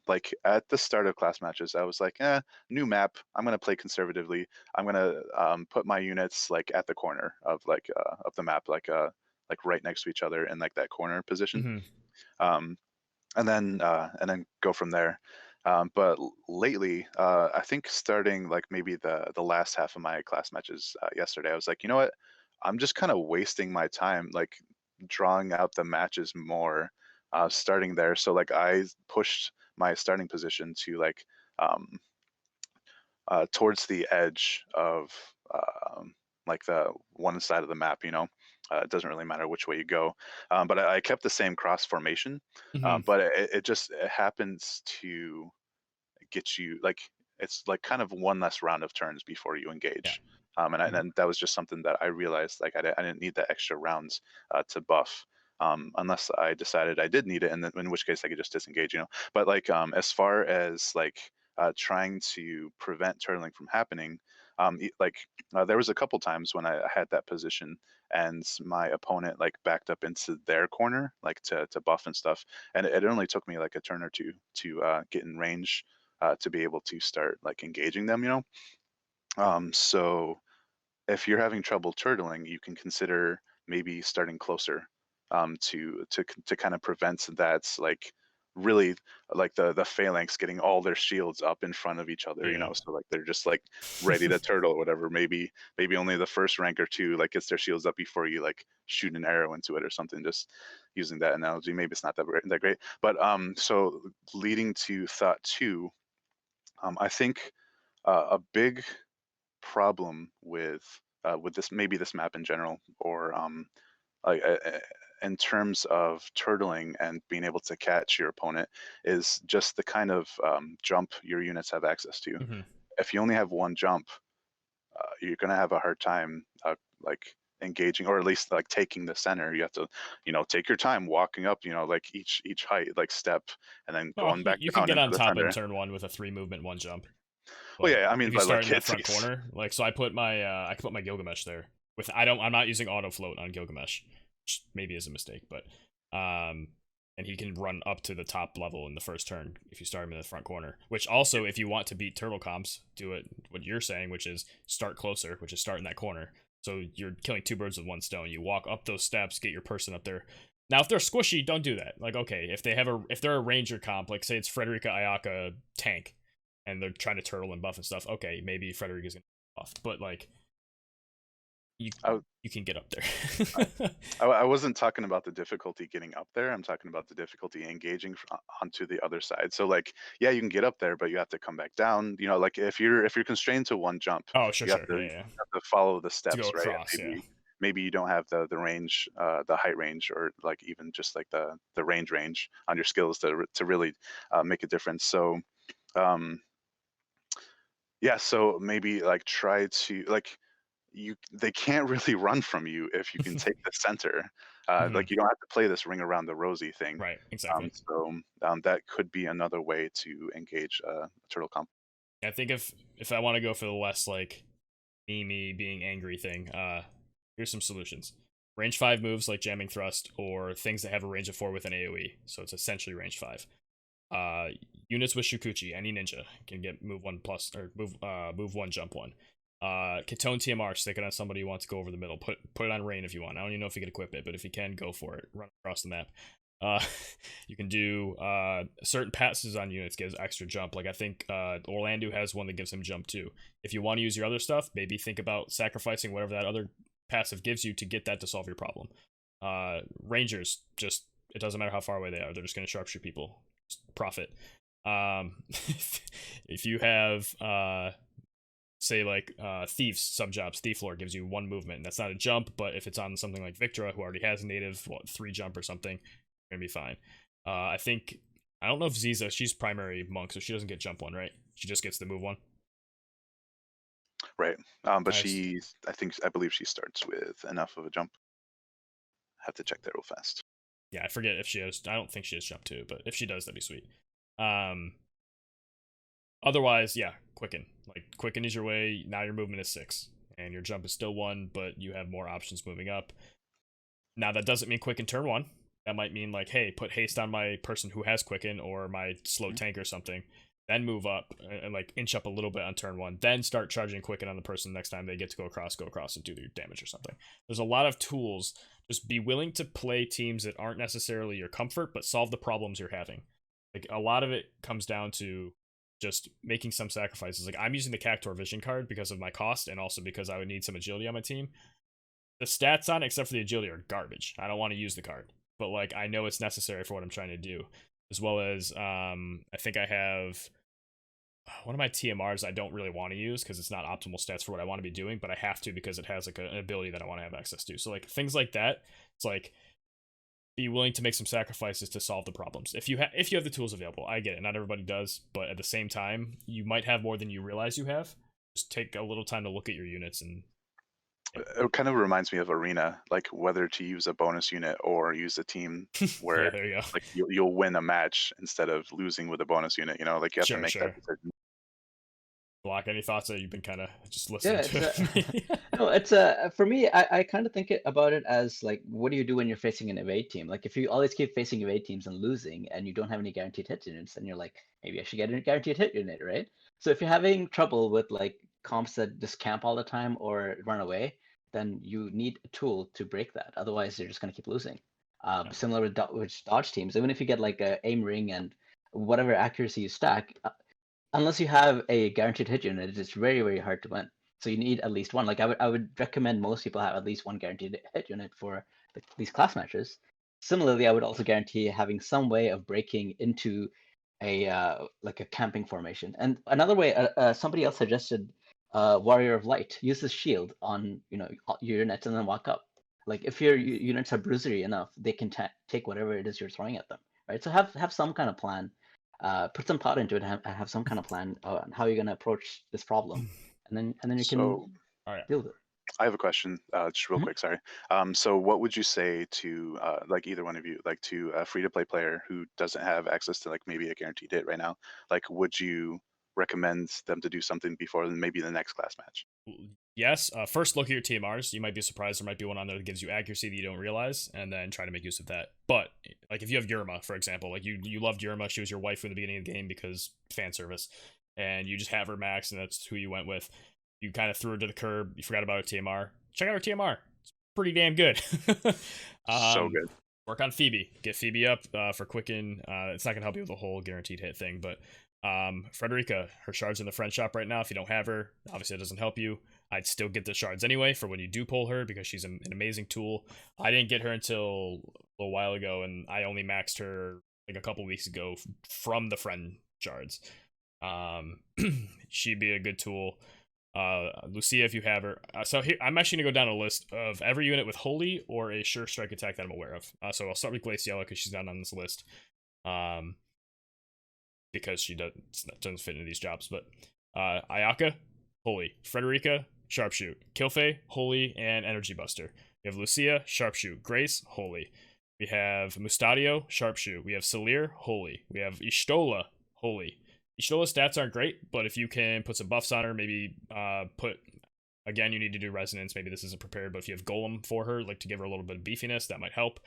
Like at the start of class matches, I was like, new map. I'm gonna play conservatively. I'm gonna put my units like at the corner of of the map, like right next to each other in like that corner position. And then go from there. But lately, I think starting like maybe the last half of my class matches yesterday, I was like, you know what? I'm just kind of wasting my time like drawing out the matches more, starting there. So like I pushed my starting position to like towards the edge of like the one side of the map. It doesn't really matter which way you go, but I kept the same cross formation. But it happens to get you like it's like kind of one less round of turns before you engage. And that was just something that I realized like I didn't need the extra rounds to buff, unless I decided I did need it, and then in which case I could just disengage. But like as far as like trying to prevent turtling from happening, there was a couple times when I had that position and my opponent like backed up into their corner like to buff and stuff, and it only took me like a turn or two to get in range to be able to start like engaging them. So if you're having trouble turtling, you can consider maybe starting closer, to kind of prevent that like really like the phalanx getting all their shields up in front of each other. So like they're just like ready to turtle or whatever. Maybe only the first rank or two like gets their shields up before you like shoot an arrow into it or something. Just using that analogy, maybe it's not that great, but so leading to thought 2, I think a big problem with this map in general, or like in terms of turtling and being able to catch your opponent, is just the kind of jump your units have access to. If you only have one jump, you're gonna have a hard time like engaging, or at least like taking the center. You have to take your time walking up like each height, like step, and then going back you down can get into on the top center. in turn 1 with a 3 movement 1 jump. Well, yeah, I mean, if you but start like in that front corner, like so I put my Gilgamesh there with I'm not using auto float on Gilgamesh. which maybe is a mistake, but and he can run up to the top level in the first turn if you start him in the front corner. Which also, if you want to beat turtle comps, do it what you're saying, which is start closer, which is start in that corner. So you're killing two birds with one stone. You walk up those steps, get your person up there. Now, if they're squishy, don't do that. Like, okay, if they're a ranger comp, like say it's Frederica Ayaka tank, and they're trying to turtle and buff and stuff, okay, maybe Frederica's gonna be buffed, but like you can get up there. I wasn't talking about the difficulty getting up there. I'm talking about the difficulty engaging onto the other side. So like, yeah, you can get up there, but you have to come back down. You know, like if you're constrained to one jump, Oh, sure, you have sure. to, Yeah. you have to follow the To steps, go right? across, yeah. Maybe you don't have the range, the height range, or like even just like the range on your skills to really make a difference. So yeah, so maybe like try to like they can't really run from you if you can take the center. Mhm. Like you don't have to play this ring around the rosy thing. Right, exactly. So that could be another way to engage turtle comp. I think if I want to go for the less like me being angry thing, here's some solutions. Range 5 moves like jamming thrust, or things that have a range of 4 with an AoE, so it's essentially range 5. Units with Shukuchi, any ninja can get move 1 plus, or move 1, jump 1. Ketone TMR, stick it on somebody who wants to go over the middle. Put it on Rain if you want. I don't even know if you can equip it, but if you can, go for it. Run across the map. You can do certain passes on units gives extra jump. Like I think Orlando has one that gives him jump too. If you want to use your other stuff, maybe think about sacrificing whatever that other passive gives you to get that to solve your problem. Rangers, just it doesn't matter how far away they are, they're just going to sharpshoot people. Just profit. If you have say like thieves subjobs, thief lore gives you 1 movement, and that's not a jump, but if it's on something like Victra who already has a native 3 jump or something, you're gonna be fine. I don't know if Ziza, she's primary monk, so she doesn't get jump 1, right? She just gets the move 1. Right. But Nice. I believe she starts with enough of a jump. Have to check that real fast. Yeah, I forget if she has. I don't think she has jump 2, but if she does, that'd be sweet. Otherwise, yeah, quicken. Like quicken is your way. Now your movement is 6, and your jump is still 1, but you have more options moving up. Now that doesn't mean quicken turn 1. That might mean like, hey, put haste on my person who has quicken or my slow tank or something. Then move up and like inch up a little bit on turn 1. Then start charging quicken on the person next time they get to go across and do their damage or something. There's a lot of tools. Just be willing to play teams that aren't necessarily your comfort, but solve the problems you're having. Like a lot of it comes down to just making some sacrifices. Like I'm using the Cactor Vision card because of my cost and also because I would need some agility on my team. The stats on it, except for the agility, are garbage. I don't want to use the card, but like I know it's necessary for what I'm trying to do. As well as I think I have one of my TMRs I don't really want to use because it's not optimal stats for what I want to be doing, but I have to because it has like an ability that I want to have access to. So like things like that, it's like be willing to make some sacrifices to solve the problems. If you have the tools available, I get it. Not everybody does, but at the same time, you might have more than you realize you have. Just take a little time to look at your units and. Yeah. It kind of reminds me of Arena, like whether to use a bonus unit or use a team where Yeah, there you go. like you'll win a match instead of losing with a bonus unit. You know, like you have to make that decision. Locke, any thoughts that you've been kind of just listening to? No, it's for me. I kind of think about it as like, what do you do when you're facing an evade team? Like, if you always keep facing evade teams and losing, and you don't have any guaranteed hit units, then you're like, maybe I should get a guaranteed hit unit, right? So if you're having trouble with like comps that just camp all the time or run away, then you need a tool to break that. Otherwise, you're just gonna keep losing. Similar with dodge teams, even if you get like a aim ring and whatever accuracy you stack. Unless you have a guaranteed hit unit, it's very, very hard to win. So you need at least one. Like I would recommend most people have at least one guaranteed hit unit for these class matches. Similarly, I would also guarantee having some way of breaking into a like a camping formation. And another way, somebody else suggested Warrior of Light. Use the shield on your units and then walk up. Like if your units are bruisery enough, they can take whatever it is you're throwing at them, right? So have some kind of plan. Put some thought into it and have some kind of plan on how you're going to approach this problem, and then you can deal with it. I have a question, just real quick. Sorry. So what would you say to like either one of you, like to a free-to-play player who doesn't have access to like maybe a guaranteed hit right now? Like, would you recommend them to do something before maybe the next class match? yes. First, look at your TMRs. You might be surprised there might be one on there that gives you accuracy that you don't realize, and then try to make use of that. But like if you have Yurma, for example, like you loved Yurma, she was your wife in the beginning of the game because fan service, and you just have her max, and that's who you went with. You kind of threw her to the curb. You forgot about her TMR. Check out her TMR. It's pretty damn good. So good. Work on Phoebe. Get Phoebe up for Quicken. It's not gonna help you with the whole guaranteed hit thing, but Frederica, her shards in the friend shop right now. If you don't have her, obviously it doesn't help you. I'd still get the shards anyway for when you do pull her because she's an amazing tool. I didn't get her until a little while ago, and I only maxed her like a couple weeks ago from the friend shards. She'd be a good tool. Lucia, if you have her. So here, I'm actually gonna go down a list of every unit with holy or a sure strike attack that I'm aware of. So I'll start with Glaciella because she's not on this list. Because she doesn't fit into these jobs. But Ayaka, holy. Frederica, sharpshoot. Kilfei, holy, and energy buster. We have Lucia, sharpshoot. Grace, holy. We have Mustadio, sharpshoot. We have Salir, holy. We have Ishtola, holy. Ishtola's stats aren't great, but if you can put some buffs on her, maybe again, you need to do resonance. Maybe this isn't prepared, but if you have Golem for her, like to give her a little bit of beefiness, that might help.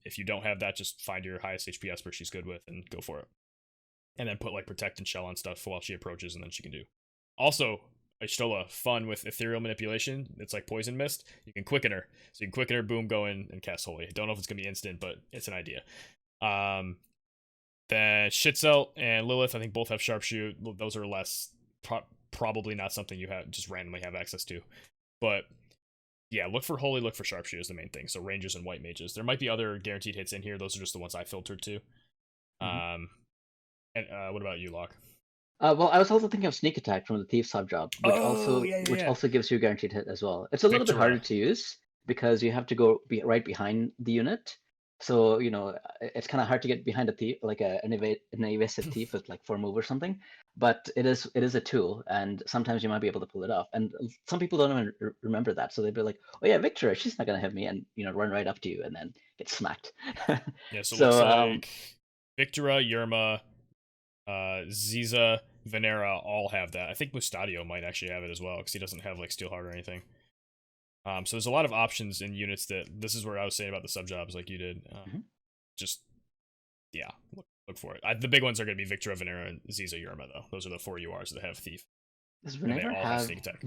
If you don't have that, just find your highest HP Esper she's good with and go for it. And then put like Protect and Shell on stuff while she approaches, and then she can do. Also, Ishtola, fun with Ethereal Manipulation. It's like Poison Mist. You can quicken her. So you can quicken her, boom, go in, and cast Holy. I don't know if it's going to be instant, but it's an idea. Then Shitzel and Lilith, I think both have Sharpshoot. Those are less, probably not something you have just randomly have access to. But yeah, look for Holy, look for Sharpshoot is the main thing. So Rangers and White Mages. There might be other guaranteed hits in here. Those are just the ones I filtered to. Mm-hmm. And what about you, Locke? Well, I was also thinking of Sneak Attack from the Thief sub job, which also gives you a guaranteed hit as well. It's a little bit harder to use because you have to go right behind the unit. So, you know, it's kind of hard to get behind a thief, like an evasive thief with like 4 move or something. But it is a tool, and sometimes you might be able to pull it off. And some people don't even remember that, so they'd be like, "Oh yeah, Victoria, she's not gonna hit me," and run right up to you and then get smacked. Yeah, so looks like Victoria, Yerma, Ziza, Venera all have that. I think Mustadio might actually have it as well because he doesn't have like Steelheart or anything. So there's a lot of options in units that this is where I was saying about the sub jobs like you did. Just yeah, look for it. The big ones are going to be Victoria, Venera, and Ziza, Yerma though. Those are the 4 URs that have Thief. Does Venera have sneak attack?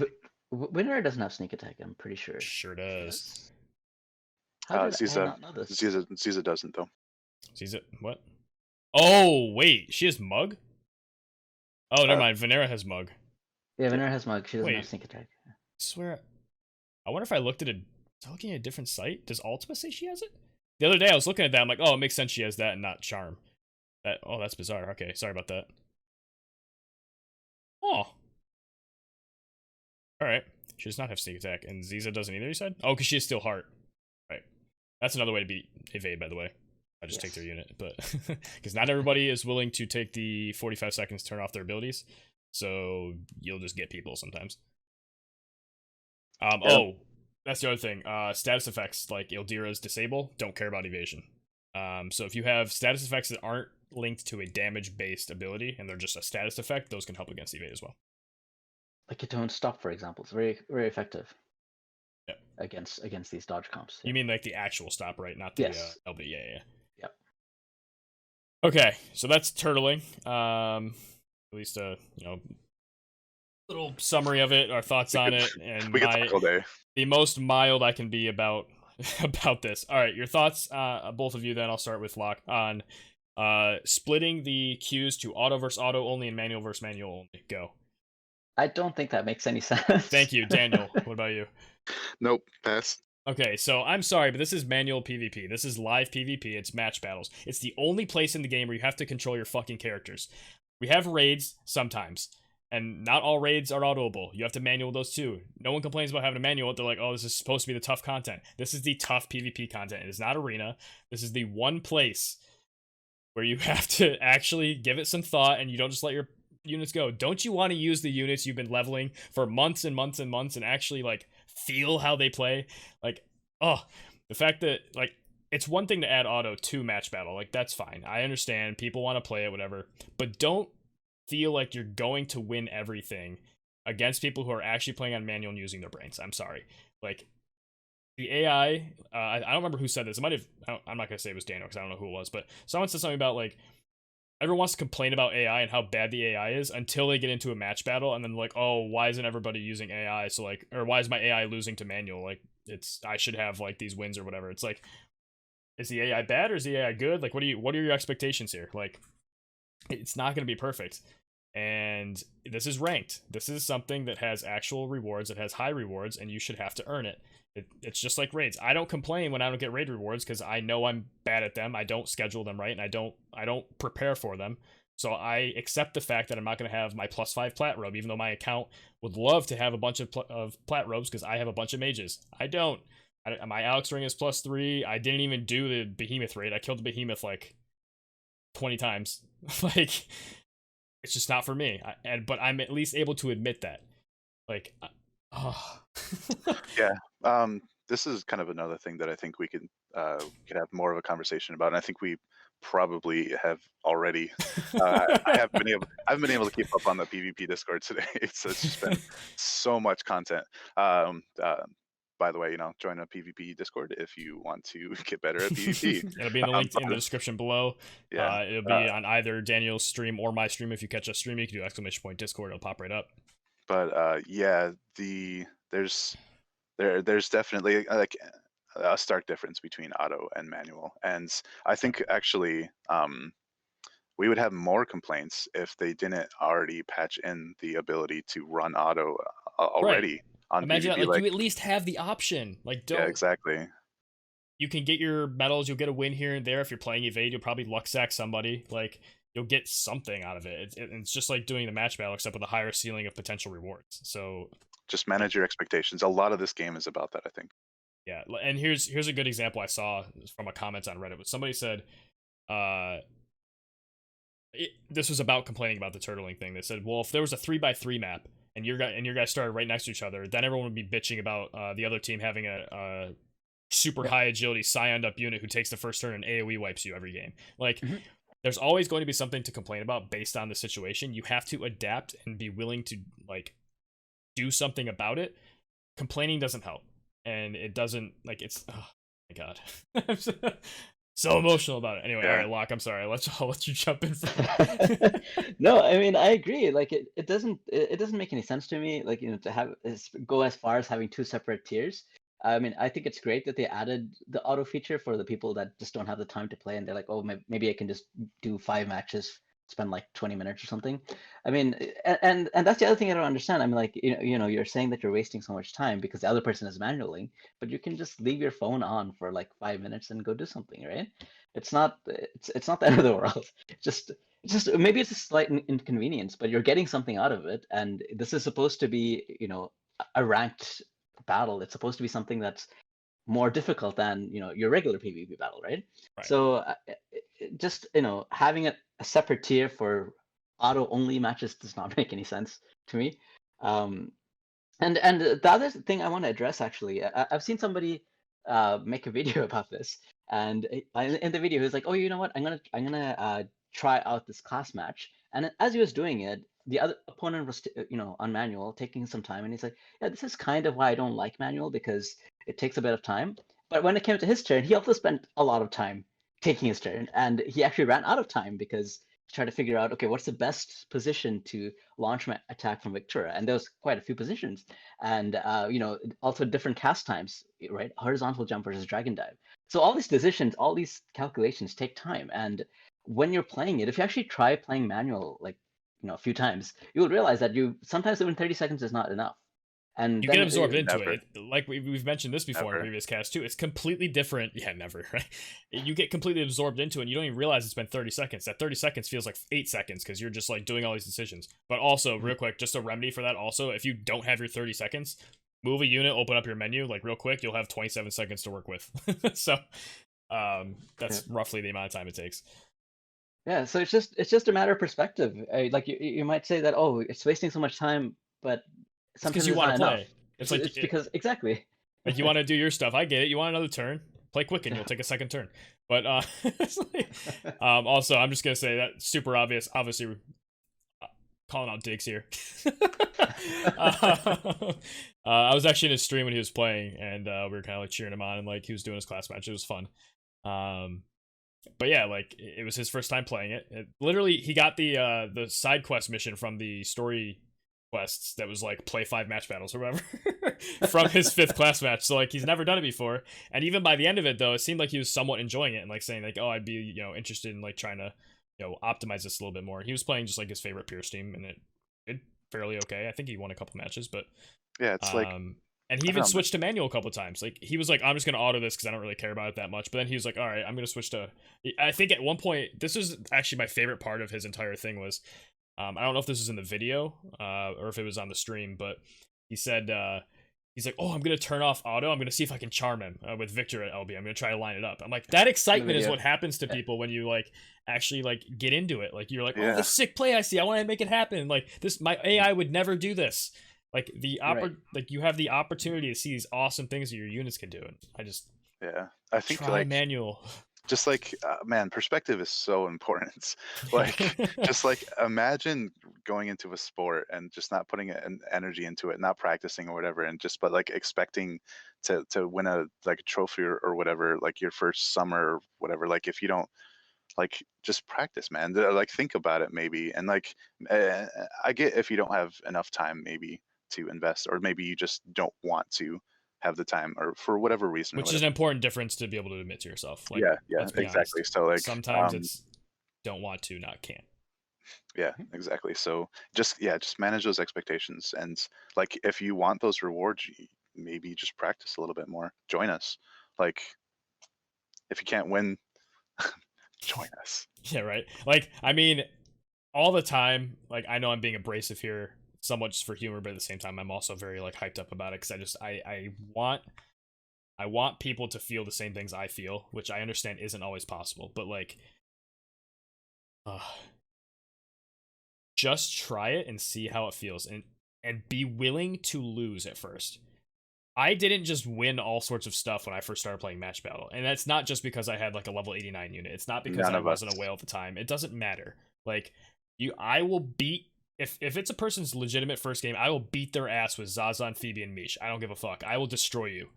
Venera doesn't have sneak attack. I'm pretty sure. Sure does. Ziza doesn't though. Ziza what? Oh wait, she has Mug. Oh, never mind. Venera has Mug. Yeah, Venera has Mug. She doesn't have sneak attack. I swear. I wonder if I looked at looking at a different site. Does Ultima say she has it? The other day I was looking at that. I'm like, oh, it makes sense she has that and not Charm. That's bizarre. Okay, sorry about that. Oh. Alright. She does not have sneak attack. And Ziza doesn't either, you said? Oh, because she has Steelheart. Right. That's another way to beat Evade, by the way. I just take their unit, but because not everybody is willing to take the 45 seconds to turn off their abilities, so you'll just get people sometimes. Oh, that's the other thing. Status effects like Ildira's disable don't care about evasion. So if you have status effects that aren't linked to a damage-based ability and they're just a status effect, those can help against evade as well. Like Ketone Stop, for example, it's very very effective. Yeah. Against these dodge comps. You mean like the actual stop, right? Not the LB. Yeah. Yep. Okay, so that's turtling. At least little summary of it, our thoughts on it, and we could talk all day. The most mild I can be about this. All right, your thoughts, both of you. Then I'll start with Locke on splitting the queues to auto versus auto only and manual versus manual only. Go. I don't think that makes any sense. Thank you, Daniel. What about you? Nope, pass. Okay, so I'm sorry, but this is manual PvP. This is live PvP. It's match battles. It's the only place in the game where you have to control your fucking characters. We have raids sometimes, and not all raids are autoable. You have to manual those too. No one complains about having to manual it. They're like, oh, this is supposed to be the tough content. This is the tough PvP content. It is not arena. This is the one place where you have to actually give it some thought, and you don't just let your units go. Don't you want to use the units you've been leveling for months and months and months and actually like feel how they play? Like, oh, the fact that like it's one thing to add auto to match battle, like that's fine. I understand people want to play it, whatever, but don't feel like you're going to win everything against people who are actually playing on manual and using their brains. I'm sorry. Like, the AI, I don't remember who said this. It might have, I'm not going to say it was Daniel because I don't know who it was, but someone said something about, like, everyone wants to complain about AI and how bad the AI is until they get into a match battle, and then like, oh, why isn't everybody using AI? So like, or why is my AI losing to manual? Like, I should have like these wins or whatever. It's like, is the AI bad or is the AI good? Like, what are your expectations here? Like, it's not going to be perfect. And this is ranked. This is something that has actual rewards. It has high rewards, and you should have to earn it. It's just like raids. I don't complain when I don't get raid rewards because I know I'm bad at them. I don't schedule them right, and I don't prepare for them. So I accept the fact that I'm not going to have my +5 plat robe, even though my account would love to have a bunch of plat robes because I have a bunch of mages. I don't. My Alex ring is +3. I didn't even do the behemoth raid. I killed the behemoth like 20 times. Like, it's just not for me. But I'm at least able to admit that. Like, oh. Yeah. This is kind of another thing that I think we could have more of a conversation about, and I think we probably have already. I've been able to keep up on the PvP Discord today. It's just been so much content. By the way, join a PvP Discord if you want to get better at PvP. It'll be in the link in the description below. Yeah. It'll be on either Daniel's stream or my stream. If you catch us streaming, you can do ! Discord. It'll pop right up. But yeah, there's definitely like a stark difference between auto and manual, and I think actually we would have more complaints if they didn't already patch in the ability to run auto already. Right. On Imagine PvP, that, like, you at least have the option. Like, don't. Yeah, exactly. You can get your medals. You'll get a win here and there. If you're playing evade, you'll probably luck sack somebody. Like, you'll get something out of it. It's just like doing the match battle, except with a higher ceiling of potential rewards. So just manage your expectations. A lot of this game is about that, I think. Yeah, and here's a good example I saw from a comment on Reddit. Somebody said, this was about complaining about the turtling thing. They said, well, if there was a 3x3 map and your guys started right next to each other, then everyone would be bitching about the other team having a super high agility scioned up unit who takes the first turn and AoE wipes you every game. Like, there's always going to be something to complain about based on the situation. You have to adapt and be willing to like do something about it. Complaining doesn't help, and it doesn't, like, it's, oh my god. I'm so emotional about it. Anyway, all right, Locke, I'm sorry. I'll let you jump in. No, I mean, I agree. Like, it doesn't make any sense to me. Like, to go as far as having two separate tiers. I mean, I think it's great that they added the auto feature for the people that just don't have the time to play, and they're like, oh, maybe I can just do 5 matches, spend like 20 minutes or something. I mean, and that's the other thing I don't understand. I mean, like, you're saying that you're wasting so much time because the other person is manualing, but you can just leave your phone on for like 5 minutes and go do something, right? It's not the end of the world. It's just maybe it's a slight inconvenience, but you're getting something out of it, and this is supposed to be, a ranked battle. It's supposed to be something that's more difficult than your regular PvP battle, right? So just having a separate tier for auto only matches does not make any sense to me. And the other thing I want to address, actually, I've seen somebody make a video about this, and in the video he was like, oh, you know what, I'm gonna try out this class match, and as he was doing it, the other opponent was on manual, taking some time, and he's like, yeah, this is kind of why I don't like manual, because it takes a bit of time. But when it came to his turn, he also spent a lot of time taking his turn, and he actually ran out of time because he tried to figure out, okay, what's the best position to launch my attack from Victoria, and there was quite a few positions, and also different cast times, right? Horizontal jump versus dragon dive. So all these decisions, all these calculations take time, and when you're playing it, if you actually try playing manual like a few times, you'll realize that sometimes even 30 seconds is not enough. And you get absorbed into it. Like we've mentioned this before in previous casts too. It's completely different. Yeah, never. Right? You get completely absorbed into it, and you don't even realize it's been 30 seconds. That 30 seconds feels like 8 seconds because you're just like doing all these decisions. But also, real quick, just a remedy for that. Also, if you don't have your 30 seconds, move a unit, open up your menu, like real quick. You'll have 27 seconds to work with. So, that's roughly the amount of time it takes. Yeah, so it's just a matter of perspective. Like you might say that, oh, it's wasting so much time, but sometimes you want to play. It's because exactly. Like, you want to do your stuff. I get it. You want another turn? Play Quicken. You'll take a second turn. But also, I'm just gonna say that super obvious. Obviously, calling out Diggs here. I was actually in his stream when he was playing, and we were kind of like cheering him on, and like he was doing his class match. It was fun. But yeah, like it was his first time playing it. Literally, he got the side quest mission from the story quests that was like play 5 match battles or whatever from his 5th class match. So like he's never done it before, and even by the end of it though, it seemed like he was somewhat enjoying it and like saying like, oh, I'd be interested in like trying to optimize this a little bit more. He was playing just like his favorite pure team, and it did fairly okay. I think he won a couple matches, but yeah, it's like. And he even switched to manual a couple of times. Like he was like, I'm just gonna auto this because I don't really care about it that much. But then he was like, all right, I'm gonna switch to. I think at one point, this was actually my favorite part of his entire thing was, I don't know if this was in the video or if it was on the stream, but he said he's like, oh, I'm gonna turn off auto. I'm gonna see if I can charm him with Victor at LB. I'm gonna try to line it up. I'm like, that excitement is what happens to people when you like actually like get into it. Like you're like, oh, this sick play I see. I want to make it happen. Like this, my AI would never do this. Like like you have the opportunity to see these awesome things that your units can do, and I think try like manual. Just like man, perspective is so important. Like just like imagine going into a sport and just not putting an energy into it, not practicing or whatever, and just but like expecting to win a like a trophy or whatever, like your first summer or whatever. Like if you don't like just practice, man. Like think about it maybe, and like I get if you don't have enough time maybe to invest, or maybe you just don't want to have the time, or for whatever reason, which is an important difference to be able to admit to yourself. Like, yeah, exactly. Honest. So like sometimes it's don't want to, not can't. Yeah, exactly. So just manage those expectations, and like if you want those rewards, maybe just practice a little bit more. Join us. Like if you can't win, join us. Yeah, right. Like I mean, all the time. Like I know I'm being abrasive here, somewhat just for humor, but at the same time, I'm also very like hyped up about it because I want people to feel the same things I feel, which I understand isn't always possible, but like, just try it and see how it feels, and be willing to lose at first. I didn't just win all sorts of stuff when I first started playing Match Battle, and that's not just because I had like a level 89 unit. It's not because I wasn't a whale at the time. It doesn't matter. Like I will beat. If it's a person's legitimate first game, I will beat their ass with Zazan, Phoebe, and Mish. I don't give a fuck. I will destroy you.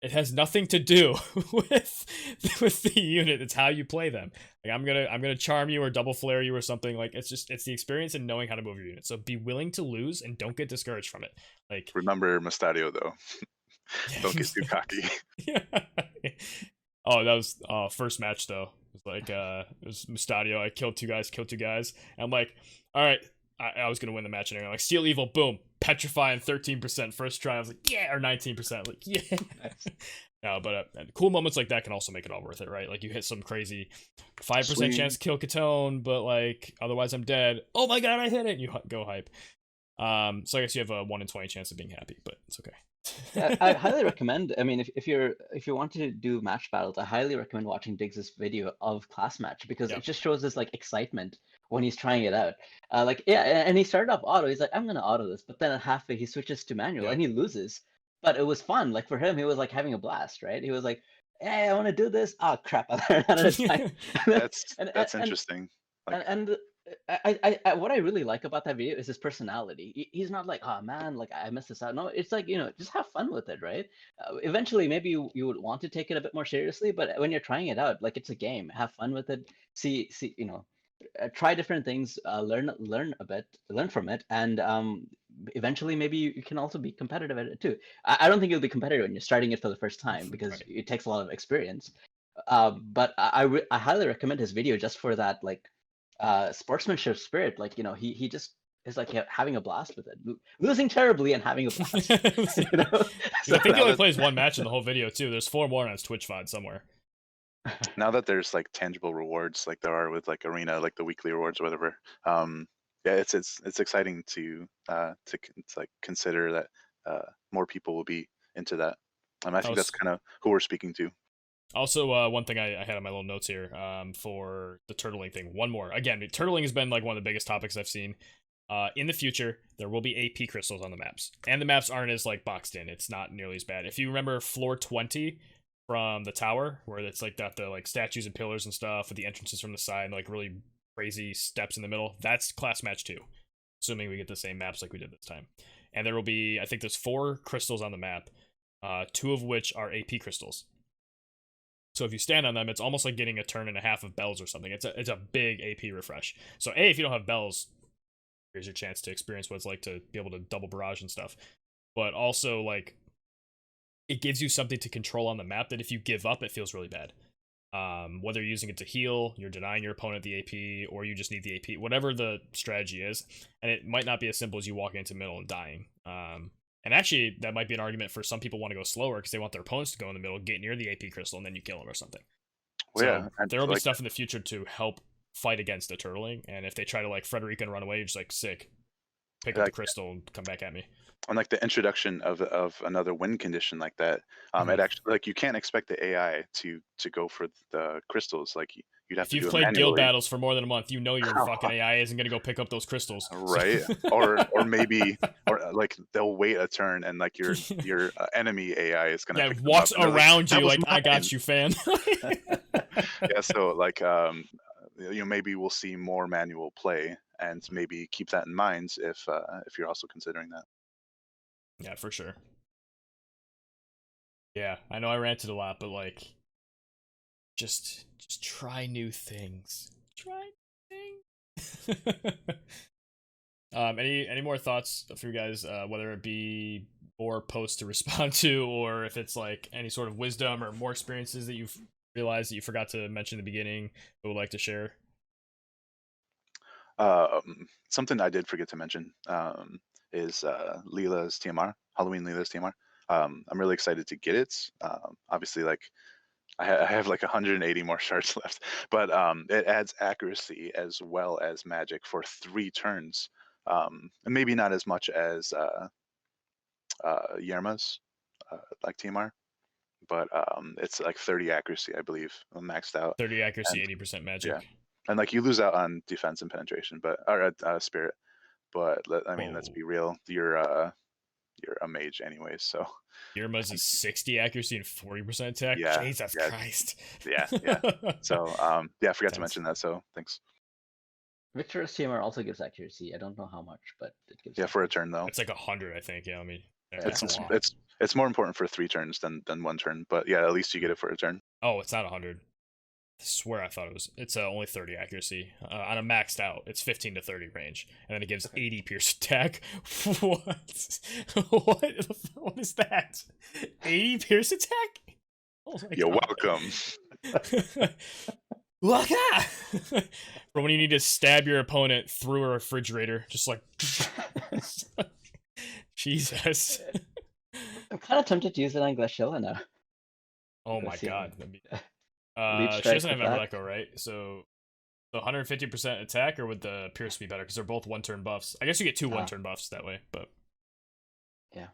It has nothing to do with the unit. It's how you play them. Like I'm gonna charm you or double flare you or something. Like it's the experience and knowing how to move your unit. So be willing to lose and don't get discouraged from it. Like remember Mustadio though. Don't get too cocky. Yeah. Oh, that was first match though. It was like it was Mustadio. I killed two guys. And I'm like, all right. I was gonna win the match, and I'm like, Steel Evil, boom, petrify and 13% first try. I was like, yeah, or 19%, like, yeah. Nice. No, but cool moments like that can also make it all worth it, right? Like you hit some crazy 5% chance to kill Katone, but like otherwise I'm dead. Oh my god, I hit it! And you go hype. So I guess you have a 1 in 20 chance of being happy, but it's okay. I highly recommend. I mean, if you want to do match battles, I highly recommend watching Diggs' video of class match because it just shows this like excitement when he's trying it out. And he started off auto. He's like, I'm gonna auto this, but then at halfway he switches to manual and he loses. But it was fun. Like for him, he was like having a blast, right? He was like, hey, I want to do this. Oh crap! I ran out of time. That's interesting. I what I really like about that video is his personality. He's not like, oh man, like I messed this out. No, it's like, just have fun with it, right? Eventually, maybe you would want to take it a bit more seriously, but when you're trying it out, like it's a game. Have fun with it. See, try different things. Learn a bit, learn from it, and eventually maybe you can also be competitive at it too. I don't think you'll be competitive when you're starting it for the first time because it takes a lot of experience. But I highly recommend his video just for that, like. Sportsmanship spirit, like he just is like having a blast with it, losing terribly and having a blast. So I think he only plays one match in the whole video too. There's 4 more on his Twitch VOD somewhere. Now that there's like tangible rewards, like there are with like Arena, like the weekly rewards or whatever. It's exciting to like consider that more people will be into that. I think that's kind of who we're speaking to. Also, one thing I had on my little notes here for the turtling thing. One more. Again, turtling has been like one of the biggest topics I've seen. In the future, there will be AP crystals on the maps. And the maps aren't as like boxed in. It's not nearly as bad. If you remember floor 20 from the tower, where it's like got the like statues and pillars and stuff with the entrances from the side and like really crazy steps in the middle, that's class match 2. assuming we get the same maps like we did this time. And there will be, I think there's 4 crystals on the map, 2 of which are AP crystals. So if you stand on them, it's almost like getting a turn and a half of bells or something. It's a big AP refresh. So if you don't have bells, here's your chance to experience what it's like to be able to double barrage and stuff. But also, like, it gives you something to control on the map that if you give up, it feels really bad. Whether you're using it to heal, you're denying your opponent the AP, or you just need the AP, whatever the strategy is. And it might not be as simple as you walking into middle and dying. And actually, that might be an argument for some people want to go slower because they want their opponents to go in the middle, get near the AP crystal, and then you kill them or something. Well, So yeah, there will be stuff in the future to help fight against the turtling. And if they try to, like, Frederica and run away, you're just like, sick. Pick up the crystal and come back at me. And like the introduction of another win condition like that, it actually, like, you can't expect the AI to go for the crystals. Like, you'd have If to do you've it played guild manually. battles for more than a month, you know your fucking AI isn't gonna go pick up those crystals, right? or maybe, or like they'll wait a turn and like your enemy AI is gonna pick them walks up, and they're around like, you like, I mine. got you, fan. Yeah, so like maybe we'll see more manual play, and maybe keep that in mind if you're also considering that. Yeah, for sure. Yeah, I know I ranted a lot, but like, just try new things. Try new things. Any more thoughts for you guys? Whether it be more posts to respond to, or if it's like any sort of wisdom or more experiences that you've realized that you forgot to mention in the beginning, but would like to share. Something I did forget to mention is Leela's TMR, Halloween Leela's TMR. I'm really excited to get it. Obviously, like, I have like 180 more shards left, but it adds accuracy as well as magic for 3 turns. And maybe not as much as Yerma's like TMR, but it's like 30 accuracy, I believe, maxed out. 30 accuracy, And 80% magic. yeah, and like you lose out on defense and penetration, but or spirit. But I mean, let's be real. You're a mage anyways, so Yerma's is 60 accuracy and 40% attack. yeah, Jesus yeah, Christ. yeah. So yeah, I forgot to mention that. So thanks. Victor's TMR also gives accuracy. I don't know how much, but it gives. Yeah, for a accuracy. turn though. It's like 100, I think. Yeah, I mean, It's more important for 3 turns than 1 turn, but yeah, at least you get it for a turn. Oh, it's not 100. I swear I thought it was. It's only 30 accuracy. On a maxed out, it's 15 to 30 range, and then it gives 80 pierce attack. What? What is that? 80 pierce attack? Oh my You're God. welcome. Locke! For when you need to stab your opponent through a refrigerator, just like Jesus. I'm kind of tempted to use it on Glaciella now. Oh my God. Leap She strike doesn't have with Never that. Let Go, right? So 150% attack, or would the Pierce be better? Because they're both 1-turn buffs. I guess you get 2 1-turn buffs that way, but yeah.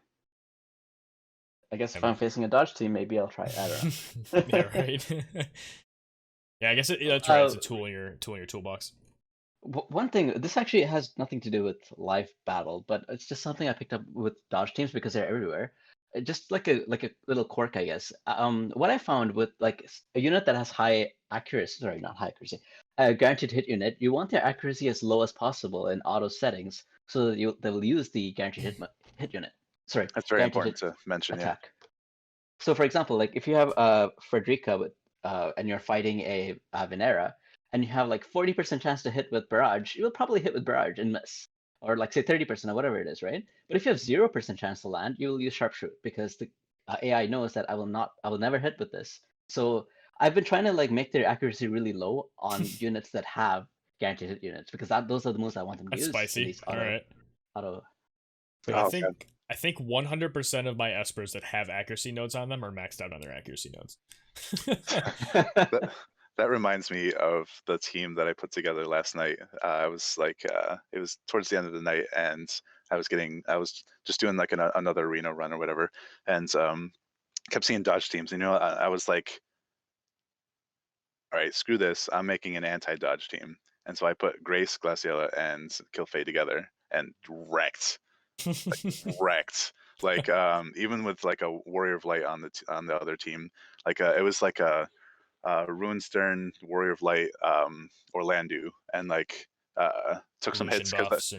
I guess if I'm facing a dodge team, maybe I'll try it. I don't know. Yeah, right. Yeah, I guess that's right. It's a tool in your toolbox. One thing, this actually has nothing to do with live battle, but it's just something I picked up with dodge teams because they're everywhere. Just like a little quirk, I guess. What I found with like a unit that has high accuracy, sorry, not high accuracy, guaranteed hit unit, you want their accuracy as low as possible in auto settings, so that they will use the guaranteed hit unit. Sorry, That's very important to mention. attack. Yeah. So, for example, like if you have Frederica with and you're fighting a Venera, and you have like 40% chance to hit with barrage, you will probably hit with barrage and miss, or like say 30% or whatever it is, right? But if you have 0% chance to land, you will use sharpshoot because the AI knows that I will never hit with this. So I've been trying to like make their accuracy really low on units that have guaranteed hit units because those are the moves I want them to use. Spicy. In these All right. I think 100% of my espers that have accuracy nodes on them are maxed out on their accuracy nodes. That reminds me of the team that I put together last night. I was like, it was towards the end of the night, and I was just doing like another arena run or whatever, and kept seeing dodge teams. You know, I was like, all right, screw this. I'm making an anti-dodge team, and so I put Grace, Glaciella, and Kilfay together, and wrecked. Like even with like a Warrior of Light on the other team, like it was like a Runestern, Warrior of Light, Orlandu, and like took some hits because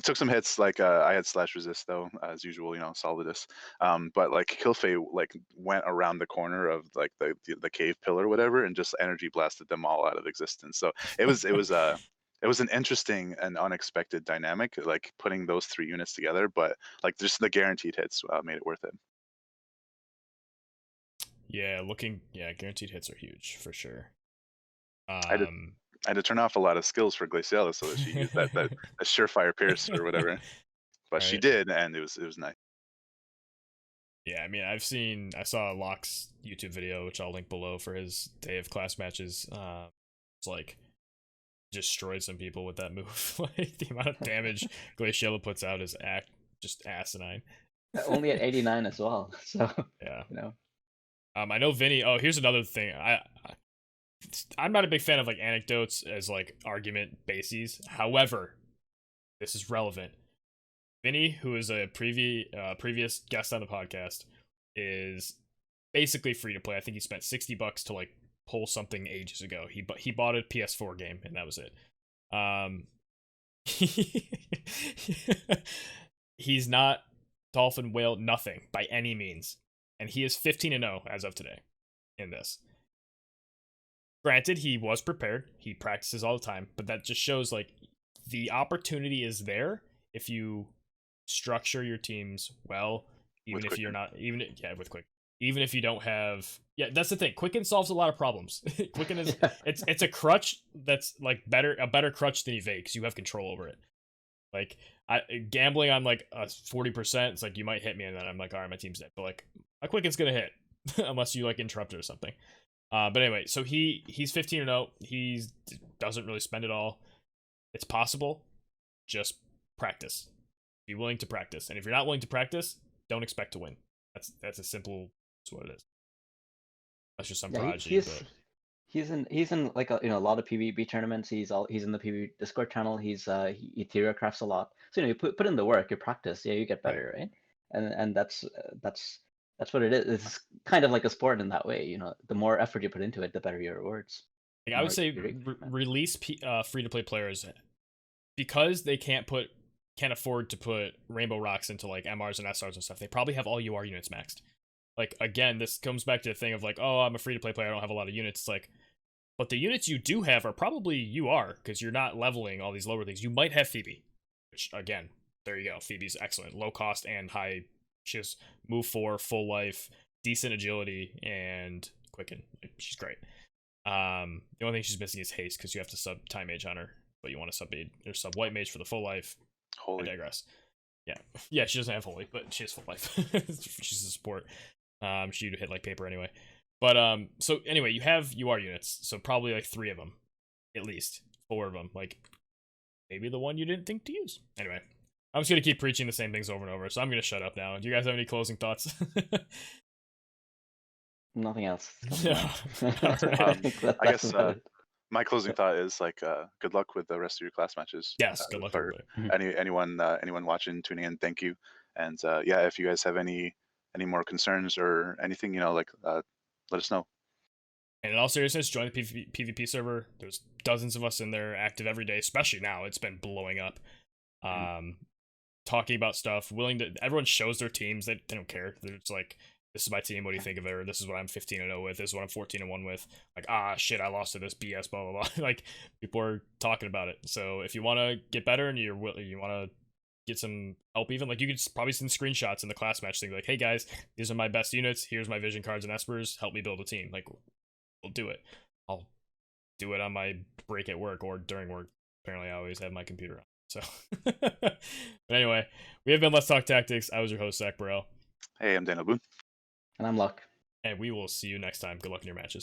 took some hits. Like I had slash resist though, as usual, solidus. But like Kilfei like went around the corner of like the cave pillar or whatever, and just energy blasted them all out of existence. So it was an interesting and unexpected dynamic, like putting those 3 units together. But like just the guaranteed hits made it worth it. Yeah, guaranteed hits are huge for sure. I had to turn off a lot of skills for Glacialis so that she used that a surefire pierce or whatever. But she Right. did, and it was nice. Yeah, I mean, I saw Locke's YouTube video, which I'll link below for his day of class matches. It's like destroyed some people with that move. Like the amount of damage Glaciella puts out is just asinine. Only at 89 as well. So Yeah. you know. I know Vinny. Oh, here's another thing. I'm not a big fan of like anecdotes as like argument bases. However, this is relevant. Vinny, who is a previous guest on the podcast, is basically free to play. I think he spent $60 to like pull something ages ago. He bought a PS4 game and that was it. He's not dolphin whale nothing by any means, and he is 15-0 as of today in this. Granted, he was prepared. He practices all the time, but that just shows like the opportunity is there if you structure your teams well, even if you're not with Quick. Even if you don't have that's the thing. Quicken solves a lot of problems. Quicken is it's a crutch that's like a better crutch than evade because you have control over it. Like gambling on like a 40%, it's like you might hit me and then I'm like, all right, my team's dead. But like my Quicken's gonna hit unless you like interrupt it or something. But anyway, so he's 15-0. He doesn't really spend it all. It's possible. Just practice. Be willing to practice. And if you're not willing to practice, don't expect to win. That's as simple as what it is. That's just some Prodigy. He's in like a lot of PvP tournaments. He's in the PvP Discord channel. He Ethereum crafts a lot. So you put in the work, you practice, you get better, right? And that's what it is. It's kind of like a sport in that way. The more effort you put into it, the better your rewards. Like I would say release free to play players because they can't afford to put rainbow rocks into like MRs and SRs and stuff. They probably have all UR units maxed. Like again, this comes back to the thing of like, oh, I'm a free to play player, I don't have a lot of units. It's like, but the units you do have are probably UR because you're not leveling all these lower things. You might have Phoebe, which again, there you go. Phoebe's excellent, low cost and high. She has move 4, full life, decent agility, and quicken. She's great. The only thing she's missing is haste because you have to sub time mage on her, but you want to sub white mage for the full life. Holy. I digress. Yeah, she doesn't have holy, but she has full life. She's a support. She'd hit like paper anyway. But so anyway, you have UR units, so probably like 3 of them, at least 4 of them. Like maybe the one you didn't think to use. Anyway, I'm just gonna keep preaching the same things over and over, so I'm gonna shut up now. Do you guys have any closing thoughts? Nothing else. Right. I guess my closing thought is like good luck with the rest of your class matches. Yes, good luck. For anyone watching, tuning in, thank you. And if you guys have any more concerns or anything, let us know. And in all seriousness, join the PvP server. There's dozens of us in there active every day, especially now. It's been blowing up. Talking about stuff, everyone shows their teams. They don't care. They're just like, this is my team, what do you think of it? Or this is what I'm 15-0 with, this is what I'm 14-1 with. Like, shit, I lost to this BS, blah, blah, blah. Like, people are talking about it. So if you want to get better and you want to get some help even, like, you could probably send screenshots in the class match thing, like, hey guys, these are my best units, here's my vision cards and espers, help me build a team. Like, we'll do it. I'll do it on my break at work or during work. Apparently I always have my computer on. So, but anyway, we have been Let's Talk Tactics. I was your host, Zach Burrell. Hey, I'm Danylboone. And I'm Locke. And we will see you next time. Good luck in your matches.